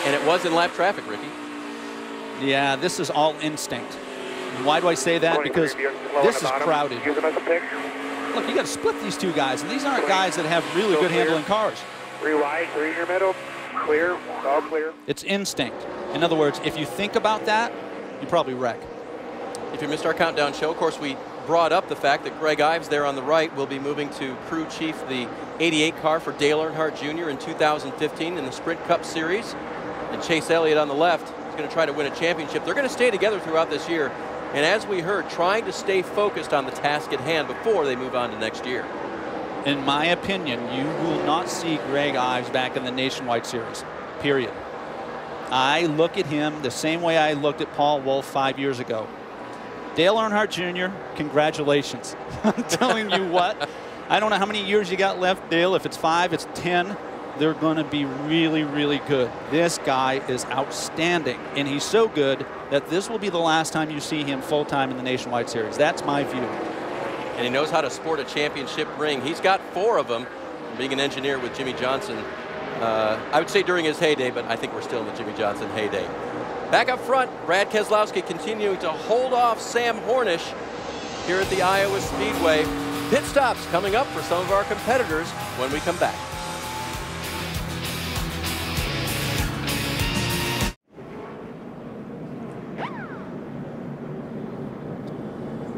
And it was in lap traffic, Ricky. Yeah, this is all instinct. And why do I say that? Because this is crowded. Look, you got to split these two guys, and these aren't guys that have really good handling cars. 3 wide, 3 in your middle, clear, all clear. It's instinct. In other words, if you think about that, you probably wreck. If you missed our countdown show, of course, we brought up the fact that Greg Ives there on the right will be moving to crew chief the 88 car for Dale Earnhardt Jr. in 2015 in the Sprint Cup Series. And Chase Elliott on the left is going to try to win a championship. They're going to stay together throughout this year. And as we heard, trying to stay focused on the task at hand before they move on to next year. In my opinion, you will not see Greg Ives back in the Nationwide Series, period. I look at him the same way I looked at Paul Wolfe 5 years ago. Dale Earnhardt Jr., congratulations. I'm telling you what, I don't know how many years you got left, Dale. If it's 5, it's 10. They're going to be really, really good. This guy is outstanding, and he's so good that this will be the last time you see him full-time in the Nationwide Series. That's my view. And he knows how to sport a championship ring. He's got 4 of them, being an engineer with Jimmy Johnson. I would say during his heyday, but I think we're still in the Jimmy Johnson heyday. Back up front, Brad Keselowski continuing to hold off Sam Hornish here at the Iowa Speedway. Pit stops coming up for some of our competitors when we come back.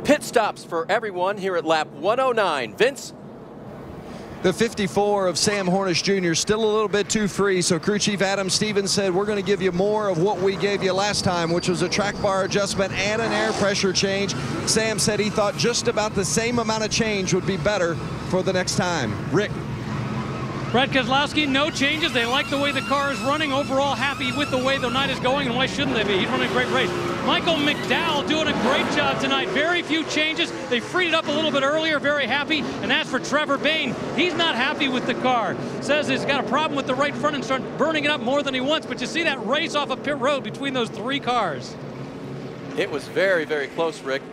Pit stops for everyone here at lap 109. Vince? The 54 of Sam Hornish Jr. still a little bit too free, so crew chief Adam Stevens said we're going to give you more of what we gave you last time, which was a track bar adjustment and an air pressure change. Sam said he thought just about the same amount of change would be better for the next time. Rick? Brad Keselowski, no changes. They like the way the car is running. Overall, happy with the way the night is going, and why shouldn't they be? He's running a great race. Michael McDowell doing a great job tonight. Very few changes. They freed it up a little bit earlier. Very happy. And as for Trevor Bayne, he's not happy with the car. Says he's got a problem with the right front and started burning it up more than he wants. But you see that race off of pit road between those 3 cars. It was very, very close, Rick.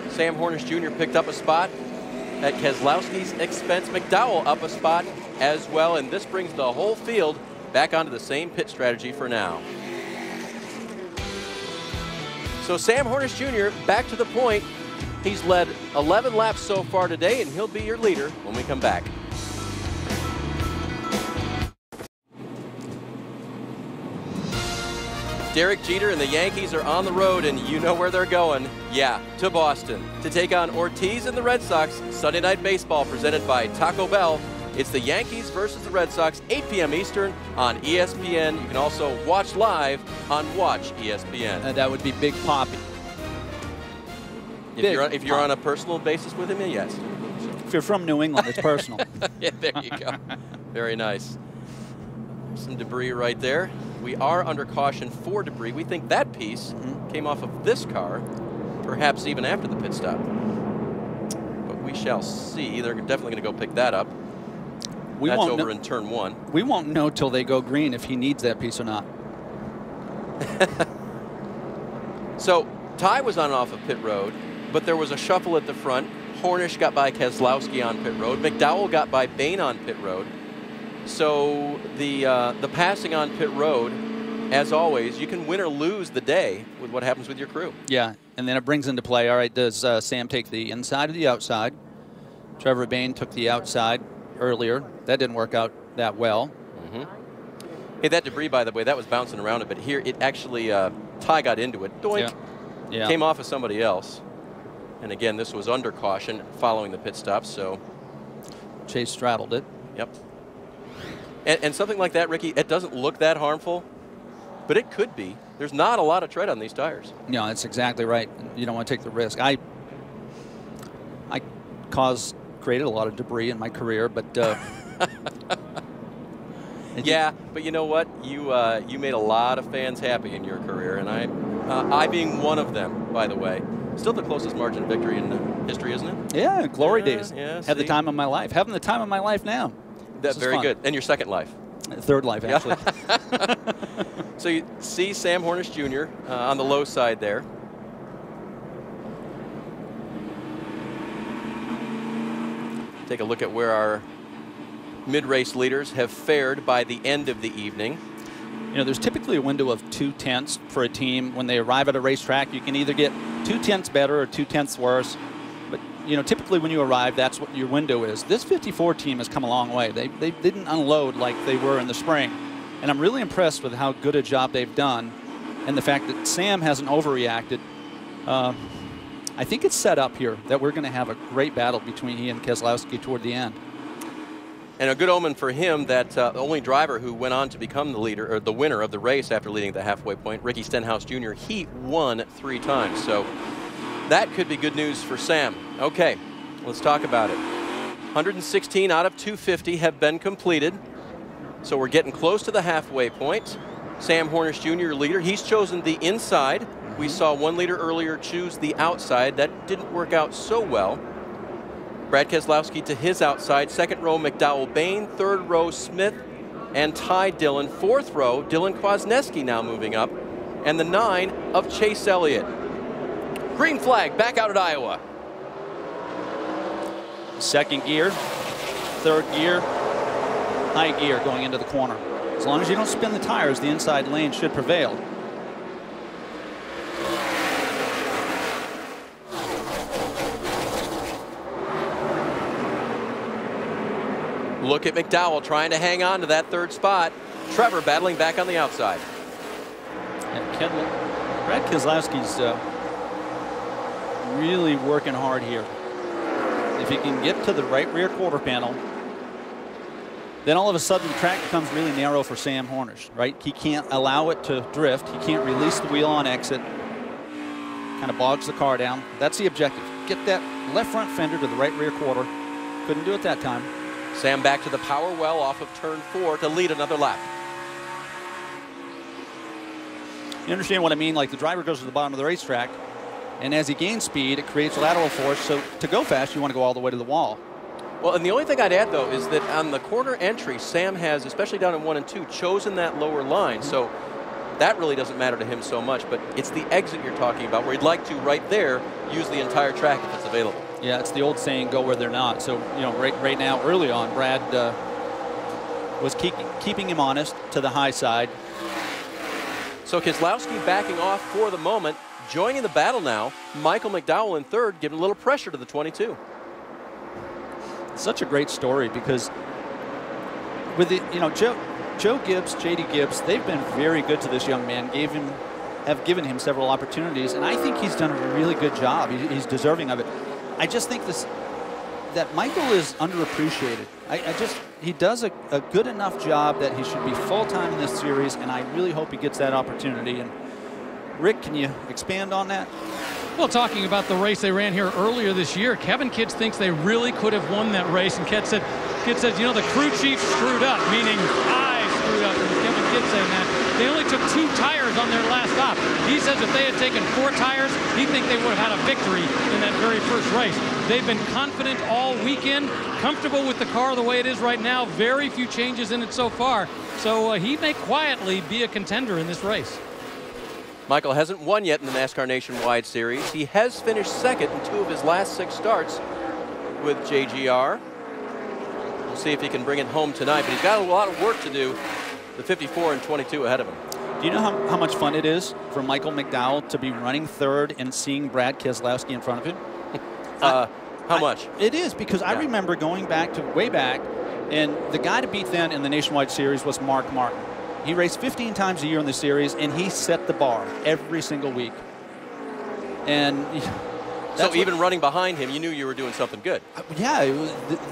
Sam Hornish Jr. picked up a spot at Keselowski's expense. McDowell up a spot as well, and this brings the whole field back onto the same pit strategy for now. So Sam Hornish Jr. back to the point. He's led 11 laps so far today, and he'll be your leader when we come back. Derek Jeter and the Yankees are on the road, and you know where they're going. Yeah, to Boston to take on Ortiz and the Red Sox. Sunday Night Baseball presented by Taco Bell. It's the Yankees versus the Red Sox, 8 p.m. Eastern on ESPN. You can also watch live on Watch ESPN. And that would be Big Poppy. If you're on a personal basis with him, yes. If you're from New England, it's personal. Yeah, there you go. Very nice. Some debris right there. We are under caution for debris. We think that piece came off of this car, perhaps even after the pit stop. But we shall see. They're definitely going to go pick that up. That's over in turn 1. We won't know till they go green if he needs that piece or not. So Ty was on off of pit road, but there was a shuffle at the front. Hornish got by Keselowski on pit road. McDowell got by Bayne on pit road. So the passing on pit road, as always, you can win or lose the day with what happens with your crew. Yeah, and then it brings into play, all right, does Sam take the inside or the outside? Trevor Bayne took the outside earlier. That didn't work out that well. Hey, that debris, by the way, that was bouncing around a bit. Here, it actually, Ty got into it. Doink. Yeah. Came off of somebody else. And again, this was under caution following the pit stop, so. Chase straddled it. Yep. And something like that, Ricky, it doesn't look that harmful, but it could be. there's not a lot of tread on these tires. No, that's exactly right. You don't want to take the risk. I created a lot of debris in my career, but yeah, but you know what? You made a lot of fans happy in your career, and I being one of them, by the way. Still the closest margin of victory in history, isn't it? Yeah, glory days. Yeah, had the time of my life. Having the time of my life now. That's very good. And your second life. Third life, actually. So you see Sam Hornish Jr. On the low side there. Take a look at where our mid-race leaders have fared by the end of the evening. You know, there's typically a window of 2/10 for a team. When they arrive at a racetrack, you can either get 2/10 better or 2/10 worse. But, you know, typically when you arrive, that's what your window is. This 54 team has come a long way. They didn't unload like they were in the spring. And I'm really impressed with how good a job they've done and the fact that Sam hasn't overreacted. I think it's set up here that we're going to have a great battle between he and Keselowski toward the end. And a good omen for him that the only driver who went on to become the leader or the winner of the race after leading the halfway point, Ricky Stenhouse Jr., he won 3 times. So that could be good news for Sam. Okay, let's talk about it. 116 out of 250 have been completed. So we're getting close to the halfway point. Sam Hornish Jr., leader, he's chosen the inside. We saw one leader earlier choose the outside. That didn't work out so well. Brad Keselowski to his outside. Second row, McDowell Bain. Third row, Smith and Ty Dillon. Fourth row, Dylan Kwasniewski now moving up. And the 9 of Chase Elliott. Green flag back out at Iowa. Second gear, third gear, high gear going into the corner. As long as you don't spin the tires, the inside lane should prevail. Look at McDowell trying to hang on to that third spot. Trevor battling back on the outside. Brad Keselowski's really working hard here. If he can get to the right rear quarter panel, then all of a sudden the track becomes really narrow for Sam Hornish, right? He can't allow it to drift. He can't release the wheel on exit. Kind of bogs the car down. That's the objective. Get that left front fender to the right rear quarter. Couldn't do it that time. Sam back to the power well off of turn 4 to lead another lap. You understand what I mean? Like the driver goes to the bottom of the racetrack, and as he gains speed, it creates lateral force. So to go fast, you want to go all the way to the wall. Well, and the only thing I'd add, though, is that on the corner entry, Sam has, especially down in 1 and 2, chosen that lower line. So that really doesn't matter to him so much. But it's the exit you're talking about, where he'd like to, right there, use the entire track if it's available. Yeah, it's the old saying, go where they're not. So, you know, right now, early on, Brad was keeping him honest to the high side. So Keselowski backing off for the moment. Joining the battle now, Michael McDowell in third, giving a little pressure to the 22. Such a great story because with the, you know, Joe Gibbs, JD Gibbs, they've been very good to this young man, have given him several opportunities, and I think he's done a really good job. He's deserving of it. I just think that Michael is underappreciated. He does a good enough job that he should be full-time in this series, and I really hope he gets that opportunity. And Rick, can you expand on that? Well, talking about the race they ran here earlier this year, Kevin Kitts thinks they really could have won that race, and Kitts says, you know, the crew chief screwed up, meaning I screwed up, and Kevin Kitts saying that. They only took 2 tires on their last stop. He says if they had taken 4 tires, he thinks they would have had a victory in that very first race. They've been confident all weekend, comfortable with the car the way it is right now. Very few changes in it so far. So he may quietly be a contender in this race. Michael hasn't won yet in the NASCAR Nationwide Series. He has finished second in 2 of his last 6 starts with JGR. We'll see if he can bring it home tonight, but he's got a lot of work to do. The 54 and 22 ahead of him. Do you know how much fun it is for Michael McDowell to be running third and seeing Brad Keselowski in front of him? How much? It is, because I remember going back to way back, and the guy to beat then in the Nationwide Series was Mark Martin. He raced 15 times a year in the series, and he set the bar every single week. And so even running behind him, you knew you were doing something good. Yeah,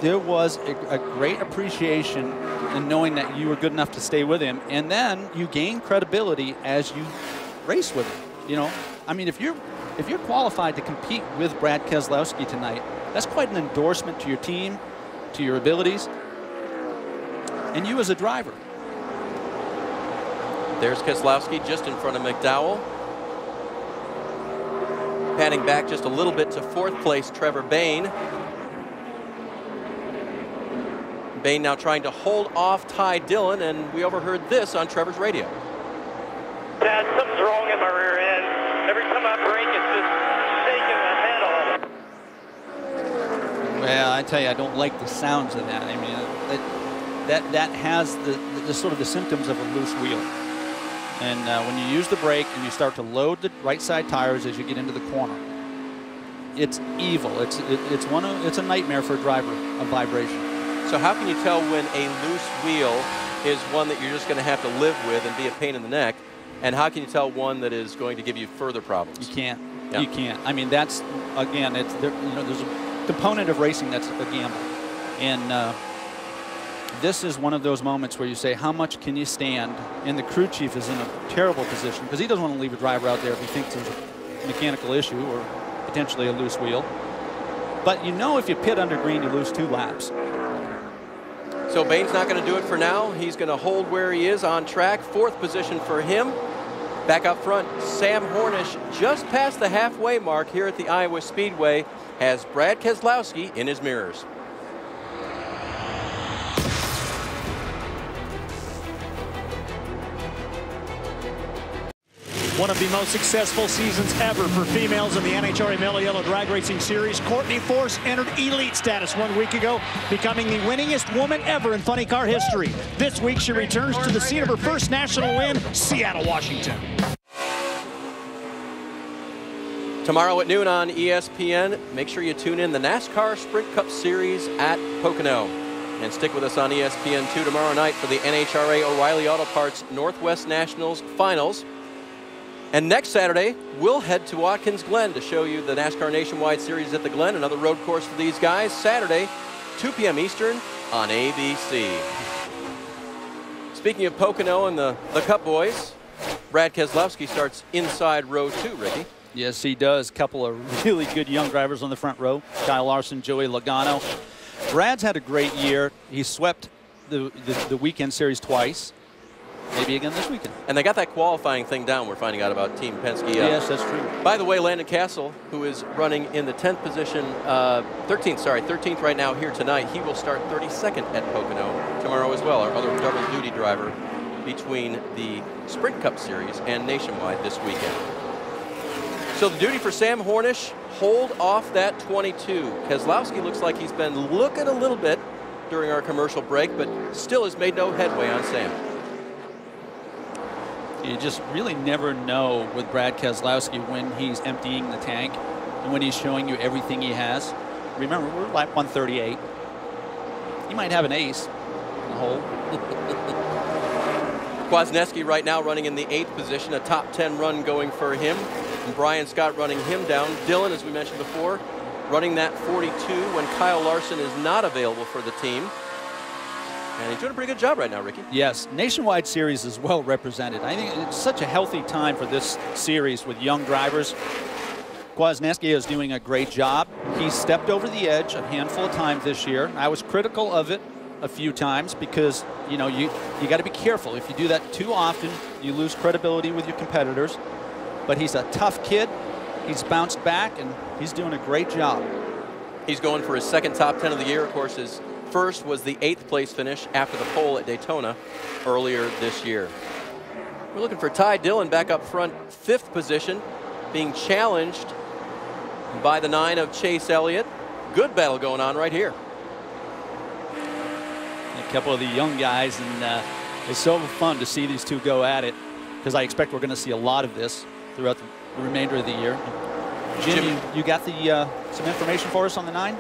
there was a great appreciation in knowing that you were good enough to stay with him. And then you gain credibility as you race with him. You know, I mean, if you're qualified to compete with Brad Keselowski tonight, that's quite an endorsement to your team, to your abilities, and you as a driver. There's Keselowski just in front of McDowell. Panning back just a little bit to 4th place, Trevor Bayne. Bayne now trying to hold off Ty Dillon, and we overheard this on Trevor's radio. Dad, something's wrong in my rear end. Every time I brake, it's just shaking the head off. Well, I tell you, I don't like the sounds of that. I mean, that has the sort of the symptoms of a loose wheel. And when you use the brake and you start to load the right side tires as you get into the corner, it's evil. It's a nightmare for a driver, a vibration. So how can you tell when a loose wheel is one that you're just going to have to live with and be a pain in the neck, and how can you tell one that is going to give you further problems? You can't. Yeah. You can't. I mean, that's, again, there's a component of racing that's a gamble, and this is one of those moments where you say, how much can you stand? And the crew chief is in a terrible position because he doesn't want to leave a driver out there if he thinks there's a mechanical issue or potentially a loose wheel. But you know, if you pit under green, you lose 2 laps. So Bayne's not going to do it for now. He's going to hold where he is on track. 4th position for him. Back up front, Sam Hornish, just past the halfway mark here at the Iowa Speedway, has Brad Keselowski in his mirrors. One of the most successful seasons ever for females in the NHRA Male Yellow Drag Racing Series. Courtney Force entered elite status 1 week ago, becoming the winningest woman ever in funny car history. This week, she returns to the scene of her first national win, Seattle, Washington. Tomorrow at noon on ESPN, make sure you tune in the NASCAR Sprint Cup Series at Pocono. And stick with us on ESPN2 tomorrow night for the NHRA O'Reilly Auto Parts Northwest Nationals Finals. And next Saturday, we'll head to Watkins Glen to show you the NASCAR Nationwide Series at the Glen, another road course for these guys. Saturday, 2 p.m. Eastern on ABC. Speaking of Pocono and the Cup boys, Brad Keselowski starts inside row 2, Ricky. Yes, he does. A couple of really good young drivers on the front row. Kyle Larson, Joey Logano. Brad's had a great year. He swept the weekend series twice. Maybe again this weekend. And they got that qualifying thing down. We're finding out about Team Penske. Yes, that's true. By the way, Landon Castle, who is running in the 10th position, 13th right now here tonight, he will start 32nd at Pocono tomorrow as well, our other double-duty driver between the Sprint Cup Series and Nationwide this weekend. So the duty for Sam Hornish, hold off that 22. Keselowski looks like he's been looking a little bit during our commercial break, but still has made no headway on Sam. You just really never know with Brad Keselowski when he's emptying the tank and when he's showing you everything he has. Remember, we're lap 138. He might have an ace in the hole. Kwasniewski right now running in the 8th position, a top 10 run going for him. And Brian Scott running him down. Dillon, as we mentioned before, running that 42 when Kyle Larson is not available for the team. And he's doing a pretty good job right now, Ricky. Yes, Nationwide Series is well represented. I think it's such a healthy time for this series with young drivers. Kwasniewski is doing a great job. He's stepped over the edge a handful of times this year. I was critical of it a few times because, you know, you got to be careful. If you do that too often, you lose credibility with your competitors. But he's a tough kid. He's bounced back, and he's doing a great job. He's going for his 2nd top 10 of the year. Of course, his first was the 8th place finish after the pole at Daytona earlier this year. We're looking for Ty Dillon back up front, 5th position, being challenged by the 9 of Chase Elliott. Good battle going on right here. A couple of the young guys, and it's so fun to see these two go at it because I expect we're going to see a lot of this throughout the remainder of the year. Jim, you got the some information for us on the 9?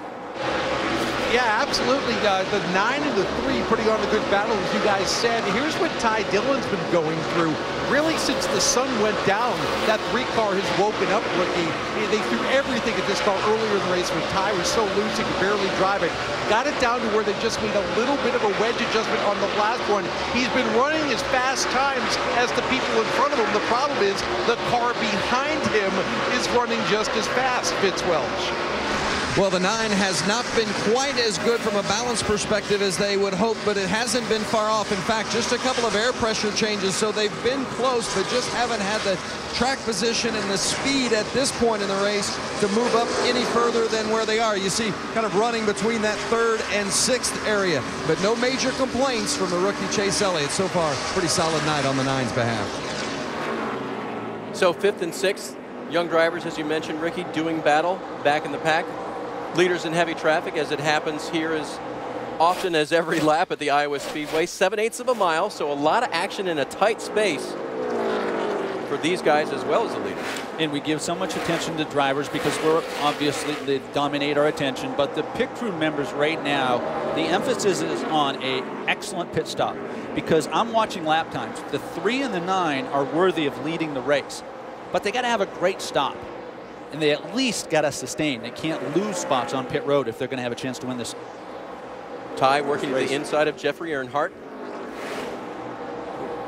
Yeah, absolutely. The 9 and the 3 putting on a good battle, as you guys said. Here's what Ty Dillon's been going through. Really, since the sun went down, that 3 car has woken up Rookie. They threw everything at this car earlier in the race when Ty was so loose he could barely drive it. Got it down to where they just made a little bit of a wedge adjustment on the last one. He's been running as fast times as the people in front of him. The problem is the car behind him is running just as fast, Fitz Welch. Well, the 9 has not been quite as good from a balance perspective as they would hope, but it hasn't been far off. In fact, just a couple of air pressure changes, so they've been close, but just haven't had the track position and the speed at this point in the race to move up any further than where they are. You see, kind of running between that 3rd and 6th area, but no major complaints from the rookie Chase Elliott so far. Pretty solid night on the 9's behalf. So 5th and 6th, young drivers, as you mentioned, Ricky, doing battle back in the pack. Leaders in heavy traffic, as it happens here as often as every lap at the Iowa Speedway. 7/8 of a mile, so a lot of action in a tight space for these guys as well as the leaders. And we give so much attention to drivers because we're obviously, they dominate our attention, but the pit crew members right now, the emphasis is on a excellent pit stop because I'm watching lap times. The 3 and the 9 are worthy of leading the race, but they got to have a great stop. And they at least got to sustain. They can't lose spots on pit road if they're going to have a chance to win this. Ty working to the inside of Jeffrey Earnhardt.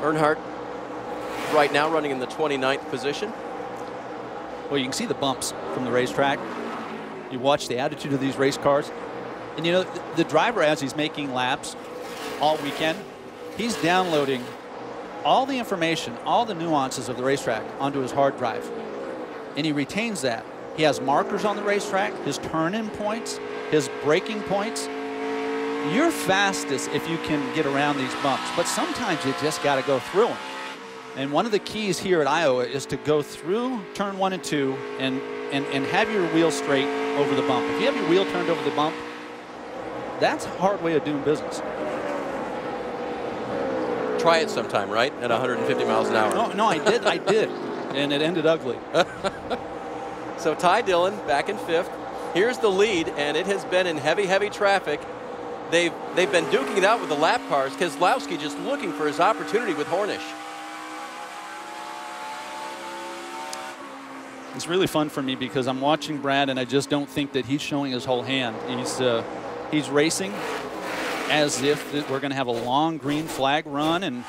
Earnhardt right now running in the 29th position. Well, you can see the bumps from the racetrack. You watch the attitude of these race cars. And you know, the driver, as he's making laps all weekend, he's downloading all the information, all the nuances of the racetrack onto his hard drive. And he retains that. He has markers on the racetrack, his turn-in points, his braking points. You're fastest if you can get around these bumps, but sometimes you just got to go through them. And one of the keys here at Iowa is to go through turn 1 and 2 and have your wheel straight over the bump. If you have your wheel turned over the bump, that's a hard way of doing business. Try it sometime, right? At 150 miles an hour. No, I did. And it ended ugly. So Ty Dillon back in 5th. Here's the lead, and it has been in heavy traffic. They've been duking it out with the lap cars. Keselowski just looking for his opportunity with Hornish. It's really fun for me because I'm watching Brad, and I just don't think that he's showing his whole hand. He's racing as if we're going to have a long green flag run, and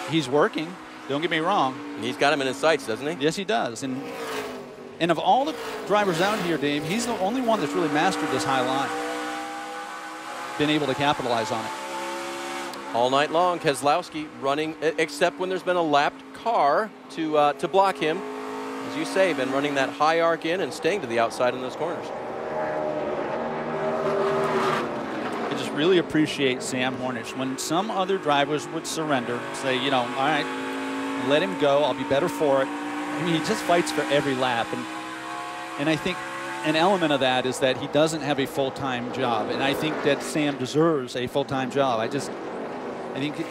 he's working. Don't get me wrong. He's got him in his sights, doesn't he? Yes, he does. And of all the drivers out here, Dave, he's the only one that's really mastered this high line. Been able to capitalize on it. All night long, Keselowski running, except when there's been a lapped car to block him. As you say, been running that high arc in and staying to the outside in those corners. I just really appreciate Sam Hornish. When some other drivers would surrender, say, you know, all right, let him go, I'll be better for it. I mean, he just fights for every lap. And I think an element of that is that he doesn't have a full-time job. And I think that Sam deserves a full-time job. I think he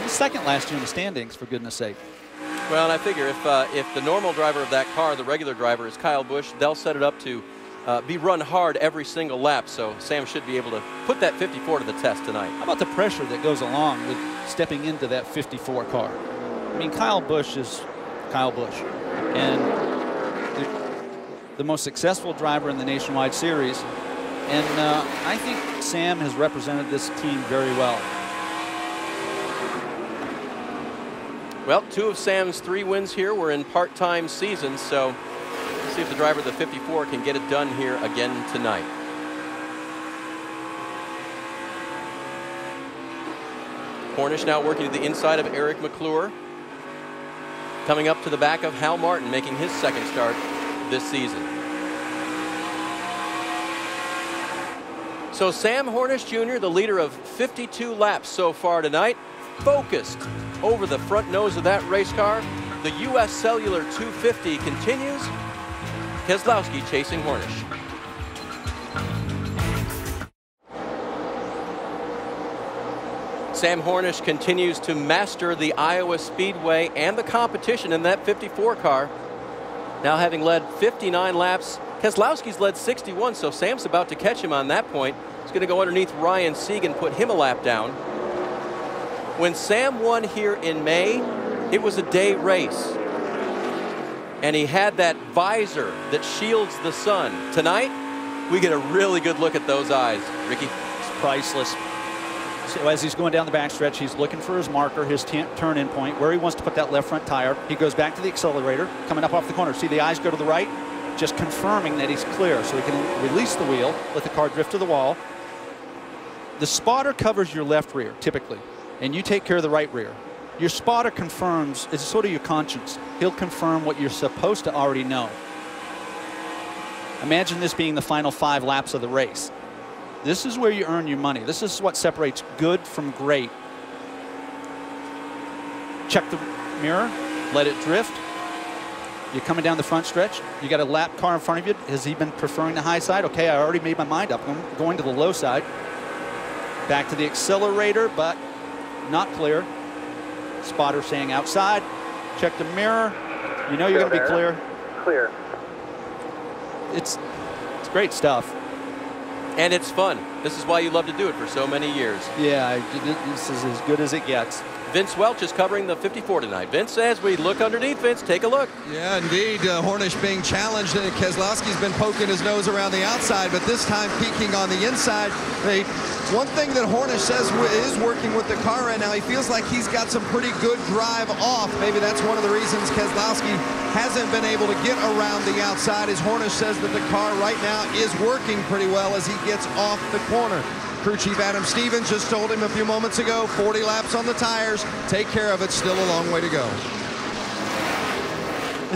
was second last year in the standings, for goodness sake. Well, and I figure if the normal driver of that car, the regular driver, is Kyle Busch, they'll set it up to be run hard every single lap. So Sam should be able to put that 54 to the test tonight. How about the pressure that goes along with stepping into that 54 car? I mean, Kyle Busch is Kyle Busch. And the most successful driver in the Nationwide Series. And I think Sam has represented this team very well. Well, 2 of Sam's 3 wins here were in part-time seasons, so let's see if the driver of the 54 can get it done here again tonight. Hornish now working to the inside of Eric McClure. Coming up to the back of Hal Martin, making his second start this season. So Sam Hornish Jr., the leader of 52 laps so far tonight, focused over the front nose of that race car. The U.S. Cellular 250 continues. Keselowski chasing Hornish. Sam Hornish continues to master the Iowa Speedway and the competition in that 54 car. Now having led 59 laps Keselowski's led 61, so Sam's about to catch him on that point. He's going to go underneath Ryan Segan, put him a lap down. When Sam won here in May, it was a day race. And he had that visor that shields the sun. Tonight, we get a really good look at those eyes. Ricky? It's priceless. So as he's going down the backstretch, he's looking for his marker, his turn-in point, where he wants to put that left front tire. He goes back to the accelerator, coming up off the corner. See the eyes go to the right? Just confirming that he's clear so he can release the wheel, let the car drift to the wall. The spotter covers your left rear, typically, and you take care of the right rear. Your spotter confirms, it's sort of your conscience. He'll confirm what you're supposed to already know. Imagine this being the final 5 laps of the race. This is where you earn your money. This is what separates good from great. Check the mirror, let it drift. You're coming down the front stretch. You got a lap car in front of you. Has he been preferring the high side? Okay, I already made my mind up. I'm going to the low side. Back to the accelerator, but not clear. Spotter saying outside. Check the mirror. You know you're going to be clear. Clear. It's great stuff. And it's fun. This is why you love to do it for so many years. Yeah, this is as good as it gets. Vince Welch is covering the 54 tonight. Vince, as we look underneath, Vince, take a look. Yeah, indeed. Hornish being challenged. Keselowski's been poking his nose around the outside, but this time peeking on the inside. One thing that Hornish says is working with the car right now, he feels like he's got some pretty good drive off. Maybe that's one of the reasons Keselowski hasn't been able to get around the outside, as Hornish says that the car right now is working pretty well as he gets off the corner. Crew Chief Adam Stevens just told him a few moments ago, 40 laps on the tires. Take care of it. Still a long way to go.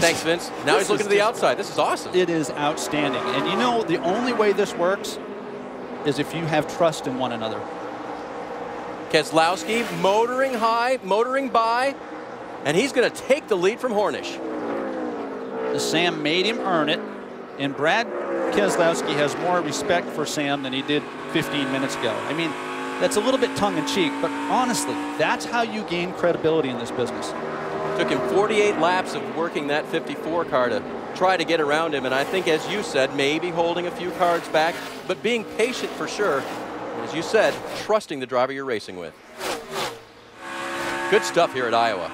Thanks, Vince. Now he's looking to the outside. This is awesome. It is outstanding. And you know, the only way this works is if you have trust in one another. Keselowski motoring high, motoring by, and he's going to take the lead from Hornish. Sam made him earn it, and Brad Keselowski has more respect for Sam than he did 15 minutes ago. I mean, that's a little bit tongue-in-cheek, but honestly, that's how you gain credibility in this business. Took him 48 laps of working that 54 car to try to get around him, and I think, as you said, maybe holding a few cards back, but being patient for sure. And as you said, trusting the driver you're racing with. Good stuff here at Iowa.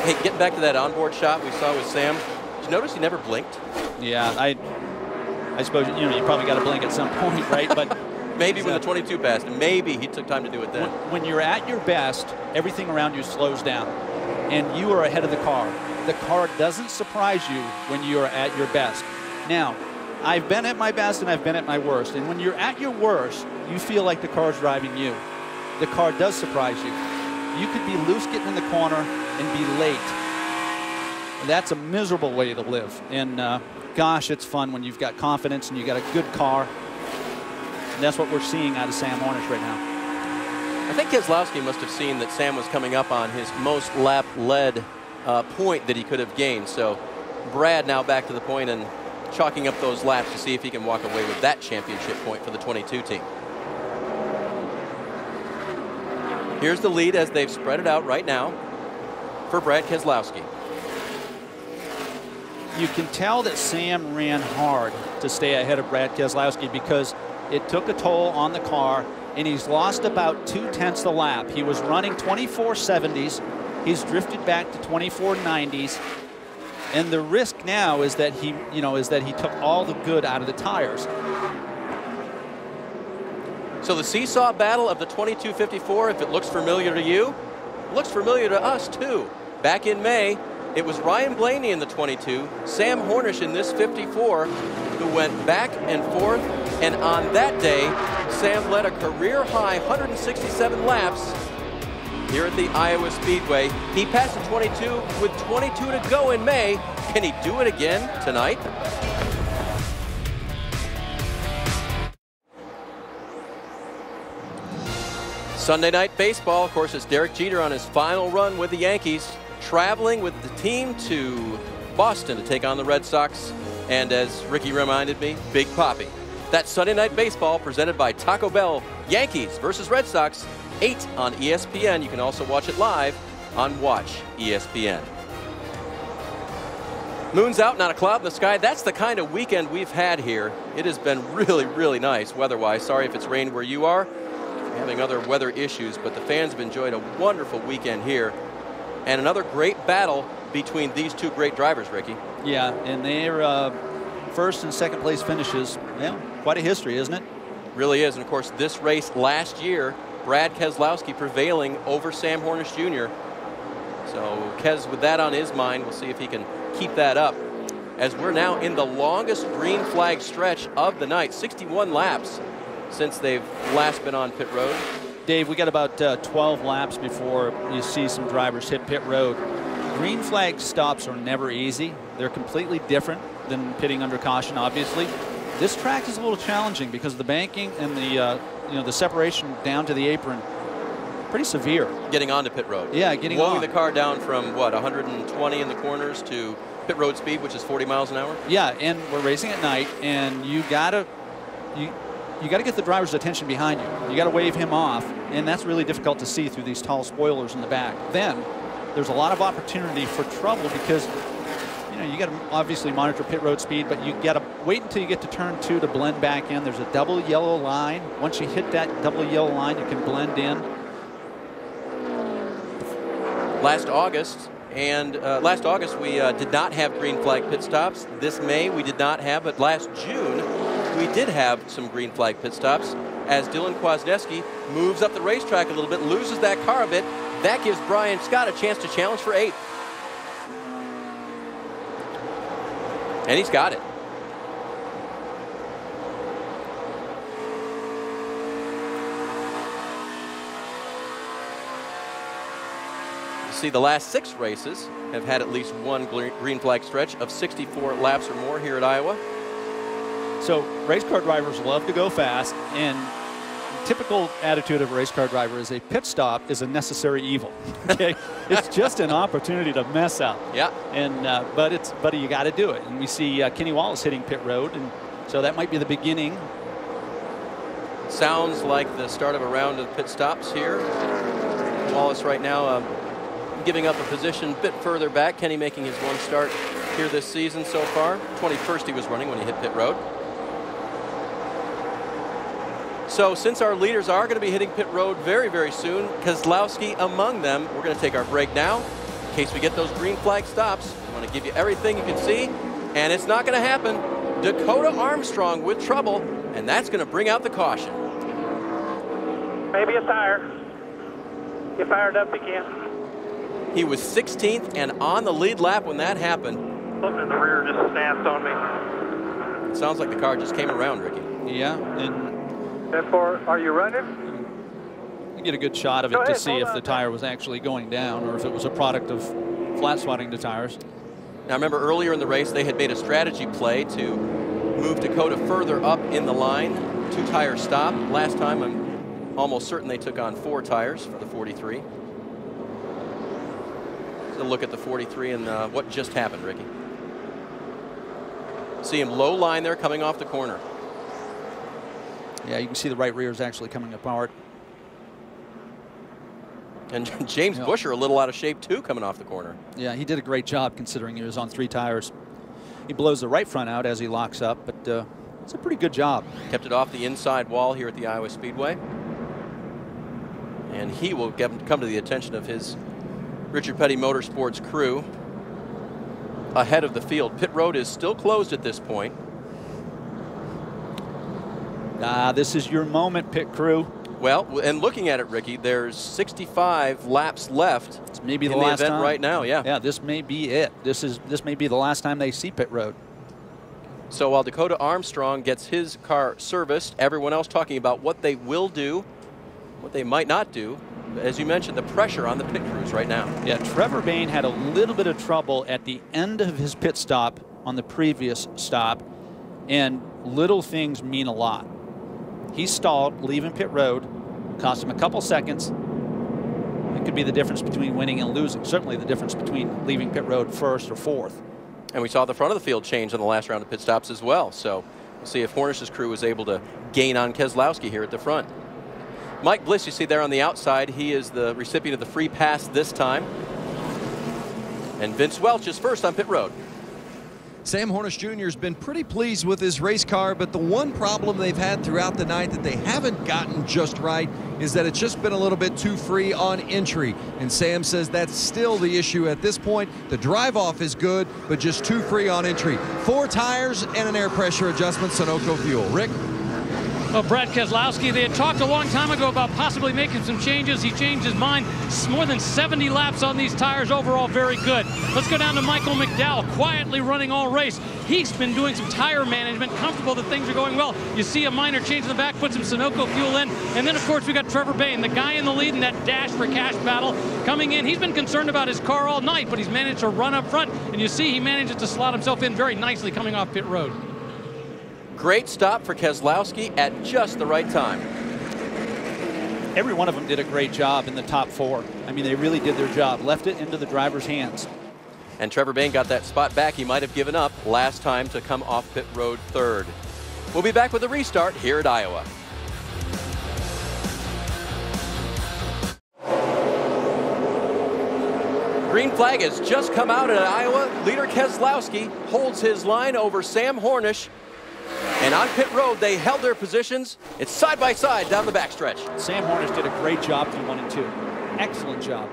Hey, getting back to that onboard shot we saw with Sam, did you notice he never blinked? Yeah, I suppose you probably got to blink at some point, right? But maybe when the 22 passed, maybe he took time to do it then. When you're at your best, everything around you slows down, and you are ahead of the car. The car doesn't surprise you when you are at your best. Now, I've been at my best and I've been at my worst, and when you're at your worst, you feel like the car's driving you. The car does surprise you. You could be loose getting in the corner and be late. That's a miserable way to live. And gosh, it's fun when you've got confidence and you got a good car. And that's what we're seeing out of Sam Hornish right now. I think Keselowski must have seen that Sam was coming up on his most lap led point that he could have gained. So Brad now back to the point and chalking up those laps to see if he can walk away with that championship point for the 22 team. Here's the lead as they've spread it out right now for Brad Keselowski. You can tell that Sam ran hard to stay ahead of Brad Keselowski because it took a toll on the car, and he's lost about 2/10 a lap. He was running 2470s. He's drifted back to 2490s. And the risk now is that he took all the good out of the tires. So the seesaw battle of the 2254, if it looks familiar to you, looks familiar to us too. Back in May, it was Ryan Blaney in the 22, Sam Hornish in this 54, who went back and forth. And on that day, Sam led a career-high 167 laps here at the Iowa Speedway. He passed the 22 with 22 to go in May. Can he do it again tonight? Sunday night baseball, of course, it's Derek Jeter on his final run with the Yankees, traveling with the team to Boston to take on the Red Sox. And as Ricky reminded me, Big Papi. That's Sunday night baseball presented by Taco Bell. Yankees versus Red Sox, 8 on ESPN. You can also watch it live on Watch ESPN. Moon's out, not a cloud in the sky. That's the kind of weekend we've had here. It has been really, really nice weather-wise. Sorry if it's rained where you are. We're having other weather issues, but the fans have enjoyed a wonderful weekend here. And another great battle between these two great drivers, Ricky. Yeah, and their first and second place finishes, well, quite a history, isn't it? Really is. And of course, this race last year, Brad Keselowski prevailing over Sam Hornish Jr. So Kes, with that on his mind, we'll see if he can keep that up, as we're now in the longest green flag stretch of the night, 61 laps since they've last been on pit road. Dave, we got about 12 laps before you see some drivers hit pit road. Green flag stops are never easy. They're completely different than pitting under caution, obviously. This track is a little challenging because the banking and the the separation down to the apron, pretty severe. Getting onto pit road. Yeah, getting Blowing on. the car down from, what, 120 in the corners to pit road speed, which is 40 miles an hour? Yeah, and we're racing at night, and you gotta get the driver's attention behind you. You gotta wave him off, and that's really difficult to see through these tall spoilers in the back. Then there's a lot of opportunity for trouble because you got to obviously monitor pit road speed, but you got to wait until you get to turn 2 to blend back in. There's a double yellow line. Once you hit that double yellow line, you can blend in. Last August we did not have green flag pit stops. This May we did not have, but last June we did have some green flag pit stops as Dylan Kwasniewski moves up the racetrack a little bit, loses that car a bit. That gives Brian Scott a chance to challenge for 8th. And he's got it. You see, the last 6 races have had at least one green flag stretch of 64 laps or more here at Iowa. So race car drivers love to go fast, and typical attitude of a race car driver is a pit stop is a necessary evil. Okay, it's just an opportunity to mess up. Yeah. And but you got to do it. And we see Kenny Wallace hitting pit road, and so that might be the beginning. Sounds like the start of a round of pit stops here. Wallace right now giving up a position a bit further back. Kenny making his 1 start here this season so far. 21st he was running when he hit pit road. So since our leaders are going to be hitting pit road very, very soon, Keselowski among them, we're going to take our break now. In case we get those green flag stops, I want to give you everything you can see, and it's not going to happen. Dakota Armstrong with trouble, and that's going to bring out the caution. Maybe a tire. Get fired up again. He was 16th and on the lead lap when that happened. Something in the rear just snapped on me. It sounds like the car just came around, Ricky. Yeah, and therefore, are you running? You get a good shot of it to see if the tire was actually going down or if it was a product of flat spotting the tires. Now remember earlier in the race they had made a strategy play to move Dakota further up in the line, 2-tire stop. Last time I'm almost certain they took on 4 tires for the 43. So look at the 43 and what just happened, Ricky. See him low line there coming off the corner. Yeah, you can see the right rear is actually coming apart. And James Buescher a little out of shape too coming off the corner. Yeah, he did a great job considering he was on 3 tires. He blows the right front out as he locks up, but it's a pretty good job. Kept it off the inside wall here at the Iowa Speedway. And he will come to the attention of his Richard Petty Motorsports crew ahead of the field. Pit road is still closed at this point. This is your moment, pit crew. Well, and looking at it, Ricky, there's 65 laps left. It's maybe the in last the event time. Right now, yeah. Yeah, this may be it. This may be the last time they see pit road. So while Dakota Armstrong gets his car serviced, everyone else talking about what they will do, what they might not do. As you mentioned, the pressure on the pit crews right now. Yeah, Trevor Bayne had a little bit of trouble at the end of his pit stop on the previous stop, and little things mean a lot. He stalled, leaving pit road, cost him a couple seconds. It could be the difference between winning and losing. Certainly the difference between leaving pit road 1st or 4th. And we saw the front of the field change on the last round of pit stops as well. So we'll see if Hornish's crew was able to gain on Keselowski here at the front. Mike Bliss, you see there on the outside, he is the recipient of the free pass this time. And Vince Welch is first on pit road. Sam Hornish Jr. has been pretty pleased with his race car, but the one problem they've had throughout the night that they haven't gotten just right is that it's just been a little bit too free on entry. And Sam says that's still the issue at this point. The drive-off is good, but just too free on entry. 4 tires and an air pressure adjustment, Sunoco fuel. Rick? Well, Brad Keselowski, they had talked a long time ago about possibly making some changes. He changed his mind. More than 70 laps on these tires. Overall, very good. Let's go down to Michael McDowell, quietly running all race. He's been doing some tire management, comfortable that things are going well. You see a minor change in the back, put some Sunoco fuel in. And then, of course, we got Trevor Bayne, the guy in the lead in that Dash for Cash battle, coming in. He's been concerned about his car all night, but he's managed to run up front. And you see he manages to slot himself in very nicely coming off pit road. Great stop for Keselowski at just the right time. Every one of them did a great job in the top 4. I mean, they really did their job. Left it into the driver's hands. And Trevor Bayne got that spot back he might have given up last time to come off pit road 3rd. We'll be back with a restart here at Iowa. Green flag has just come out at Iowa. Leader Keselowski holds his line over Sam Hornish. And on pit road, they held their positions. It's side by side down the backstretch. Sam Hornish did a great job through 1 and 2. Excellent job.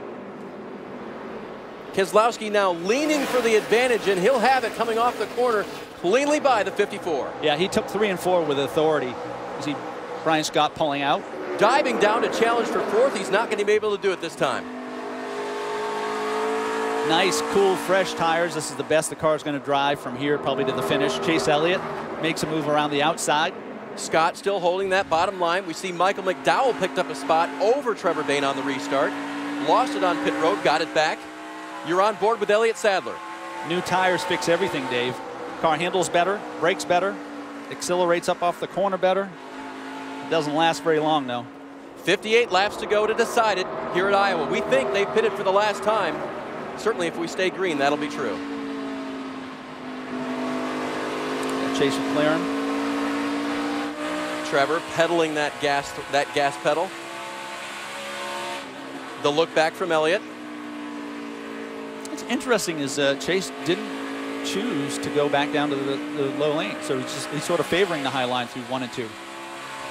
Keselowski now leaning for the advantage, and he'll have it coming off the corner cleanly by the 54. Yeah, he took 3 and 4 with authority. You see Brian Scott pulling out. Diving down to challenge for 4th. He's not going to be able to do it this time. Nice, cool, fresh tires. This is the best the car's going to drive from here probably to the finish. Chase Elliott makes a move around the outside. Scott still holding that bottom line. We see Michael McDowell picked up a spot over Trevor Bayne on the restart. Lost it on pit road, got it back. You're on board with Elliott Sadler. New tires fix everything, Dave. Car handles better, brakes better, accelerates up off the corner better. It doesn't last very long, though. 58 laps to go to decide it here at Iowa. We think they pitted for the last time. Certainly if we stay green, that'll be true. Chase McLaren. Trevor pedaling that gas pedal. The look back from Elliott. What's interesting is Chase didn't choose to go back down to the low lane, so he's sort of favoring the high line through 1 and 2.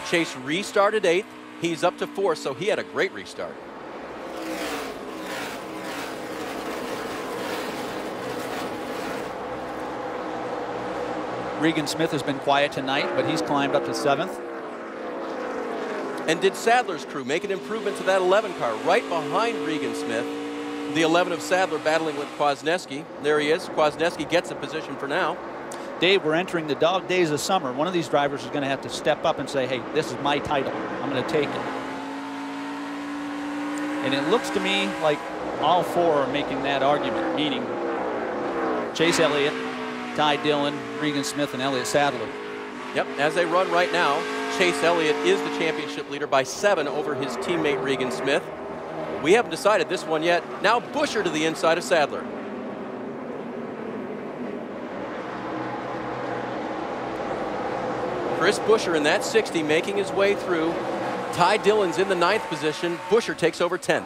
Chase restarted 8th. He's up to 4th, so he had a great restart. Regan Smith has been quiet tonight, but he's climbed up to 7th. And did Sadler's crew make an improvement to that 11 car right behind Regan Smith? The 11 of Sadler battling with Kwasniewski. There he is. Kwasniewski gets a position for now. Dave, we're entering the dog days of summer. One of these drivers is going to have to step up and say, hey, this is my title. I'm going to take it. And it looks to me like all 4 are making that argument, meaning Chase Elliott, Ty Dillon, Regan Smith, and Elliott Sadler. Yep, as they run right now, Chase Elliott is the championship leader by 7 over his teammate Regan Smith. We haven't decided this one yet. Now Buescher to the inside of Sadler. Chris Buescher in that 60 making his way through. Ty Dillon's in the 9th position. Buescher takes over 10th.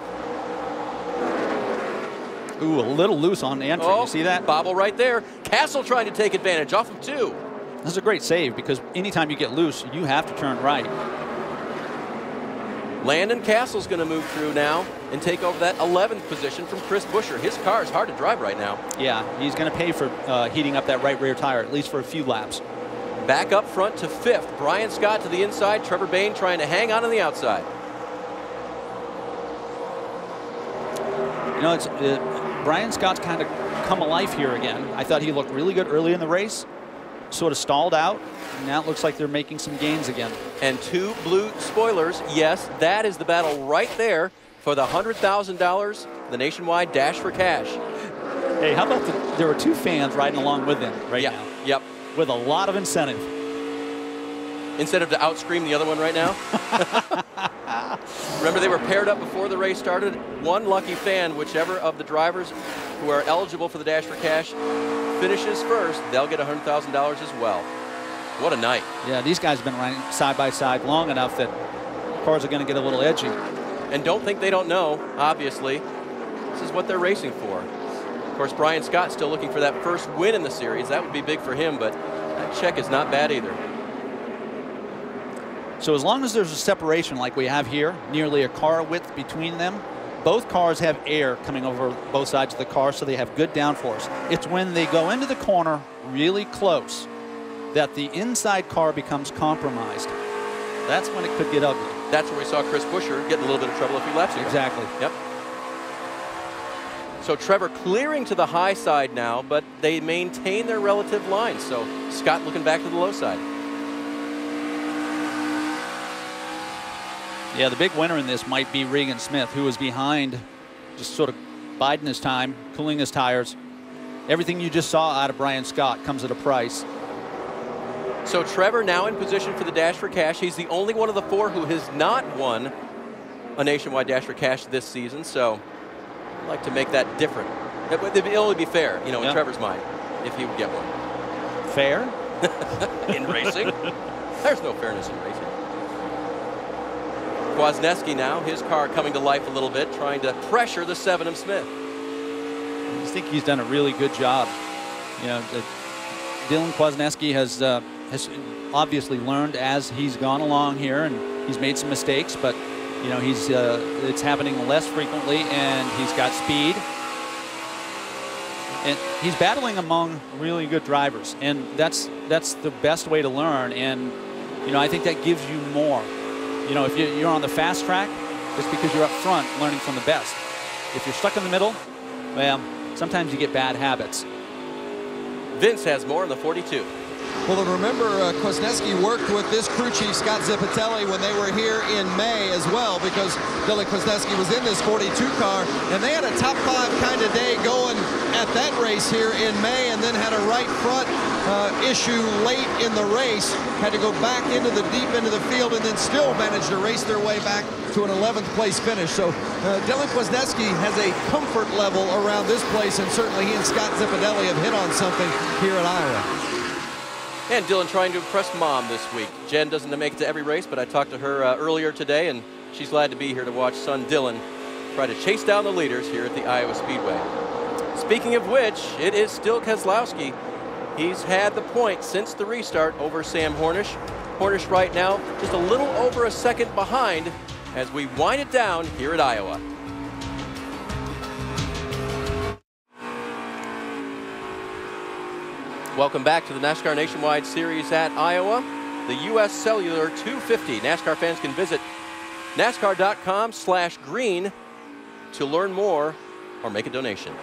Ooh, a little loose on the entry. Oh, you see that? Bobble right there. Castle trying to take advantage off of 2. This is a great save because anytime you get loose, you have to turn right. Landon Castle's going to move through now and take over that 11th position from Chris Buescher. His car is hard to drive right now. Yeah, he's going to pay for heating up that right rear tire, at least for a few laps. Back up front to 5th. Brian Scott to the inside. Trevor Bayne trying to hang on the outside. You know, Brian Scott's kind of come alive here again. I thought he looked really good early in the race. Sort of stalled out. And now it looks like they're making some gains again. And 2 blue spoilers. Yes, that is the battle right there for the $100,000, the Nationwide Dash for Cash. Hey, how about there were 2 fans riding along with him right now. Yep. With a lot of incentive. Instead of to outscream the other one right now. Remember, they were paired up before the race started. One lucky fan, whichever of the drivers who are eligible for the Dash for Cash finishes first, they'll get $100,000 as well. What a night. Yeah, these guys have been riding side by side long enough that cars are going to get a little edgy. And don't think they don't know, obviously. This is what they're racing for. Of course, Brian Scott still looking for that first win in the series. That would be big for him, but that check is not bad either. So as long as there's a separation like we have here, nearly a car width between them, both cars have air coming over both sides of the car, so they have good downforce. It's when they go into the corner really close that the inside car becomes compromised. That's when it could get ugly. That's where we saw Chris Buescher get in a little bit of trouble a few laps ago. Exactly. Yep. So Trevor clearing to the high side now, but they maintain their relative line. So Scott looking back to the low side. Yeah, the big winner in this might be Regan Smith, who was behind, just sort of biding his time, cooling his tires. Everything you just saw out of Brian Scott comes at a price. So Trevor now in position for the Dash for Cash. He's the only one of the four who has not won a nationwide Dash for Cash this season. So I'd like to make that different. It would only be fair, you know, in Trevor's mind, if he would get one. Fair? In racing? There's no fairness in racing. Kwasniewski now, his car coming to life a little bit, trying to pressure the 7 of Smith. I think he's done a really good job. You know, Dylan Kwasniewski has obviously learned as he's gone along here, and he's made some mistakes, but you know, it's happening less frequently, and he's got speed. And he's battling among really good drivers, and that's the best way to learn. And you know, I think that gives you more. You know, if you're on the fast track, it's because you're up front learning from the best. If you're stuck in the middle, well, sometimes you get bad habits. Vince has more in the 42. Well, and remember, Kwasniewski worked with this crew chief, Scott Zippitelli, when they were here in May as well, because Dylan Kwasniewski was in this 42 car, and they had a top 5 kind of day going at that race here in May, and then had a right front issue late in the race, had to go back into the deep end of the field, and then still managed to race their way back to an 11th place finish. So Dylan Kwasniewski has a comfort level around this place, and certainly he and Scott Zippitelli have hit on something here at Iowa. And Dylan trying to impress Mom this week. Jen doesn't make it to every race, but I talked to her earlier today, and she's glad to be here to watch son Dylan try to chase down the leaders here at the Iowa Speedway. Speaking of which, it is still Keselowski. He's had the point since the restart over Sam Hornish. Hornish right now just a little over a second behind as we wind it down here at Iowa. Welcome back to the NASCAR Nationwide Series at Iowa. The U.S. Cellular 250. NASCAR fans can visit NASCAR.com/green to learn more or make a donation.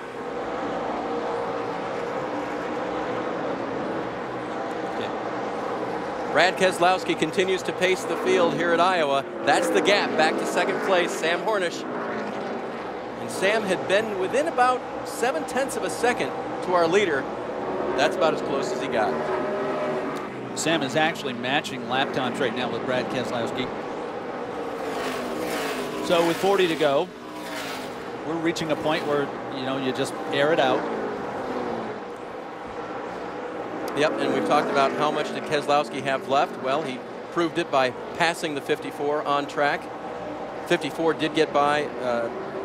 Brad Keselowski continues to pace the field here at Iowa. That's the gap back to second place, Sam Hornish. And Sam had been within about 0.7 of a second to our leader. That's about as close as he got. Sam is actually matching lap times right now with Brad Keselowski. So with 40 to go, we're reaching a point where, you know, you just air it out. Yep, and we've talked about how much did Keselowski have left. Well, he proved it by passing the 54 on track. 54 did get by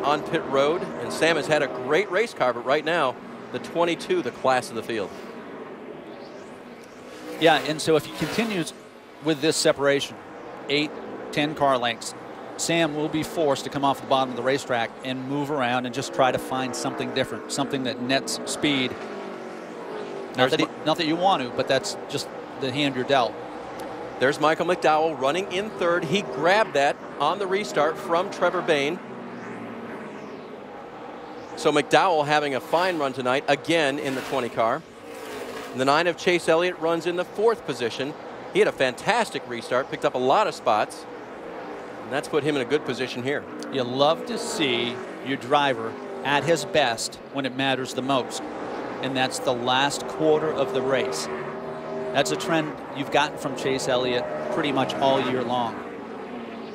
on pit road, and Sam has had a great race car, but right now, the 22, the class of the field. Yeah, and so if he continues with this separation, 8-10 car lengths, Sam will be forced to come off the bottom of the racetrack and move around and just try to find something different, something that nets speed. Not that you want to, but that's just the hand you're dealt. There's Michael McDowell running in third. He grabbed that on the restart from Trevor Bayne. So McDowell having a fine run tonight, again in the 20 car. And the 9 of Chase Elliott runs in the 4th position. He had a fantastic restart, picked up a lot of spots, and that's put him in a good position here. You love to see your driver at his best when it matters the most, and that's the last quarter of the race. That's a trend you've gotten from Chase Elliott pretty much all year long.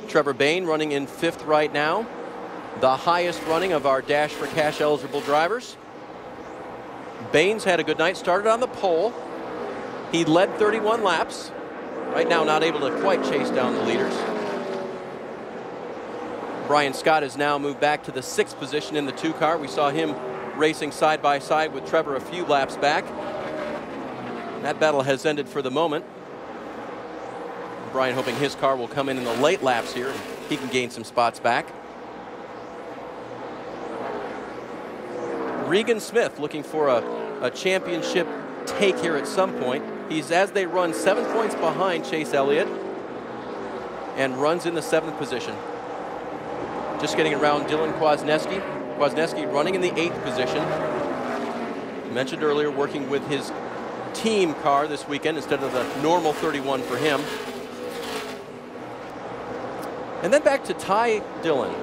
Trevor Bayne running in 5th right now. The highest running of our Dash for Cash eligible drivers. Bayne's had a good night, started on the pole. He led 31 laps. Right now not able to quite chase down the leaders. Brian Scott has now moved back to the 6th position in the 2 car. We saw him racing side by side with Trevor a few laps back. That battle has ended for the moment. Brian hoping his car will come in the late laps here and he can gain some spots back. Regan Smith looking for a championship take here at some point. He's, as they run, 7 points behind Chase Elliott and runs in the 7th position. Just getting around Dylan Kwasniewski. Kwasniewski running in the 8th position. Mentioned earlier, working with his team car this weekend instead of the normal 31 for him. And then back to Ty Dillon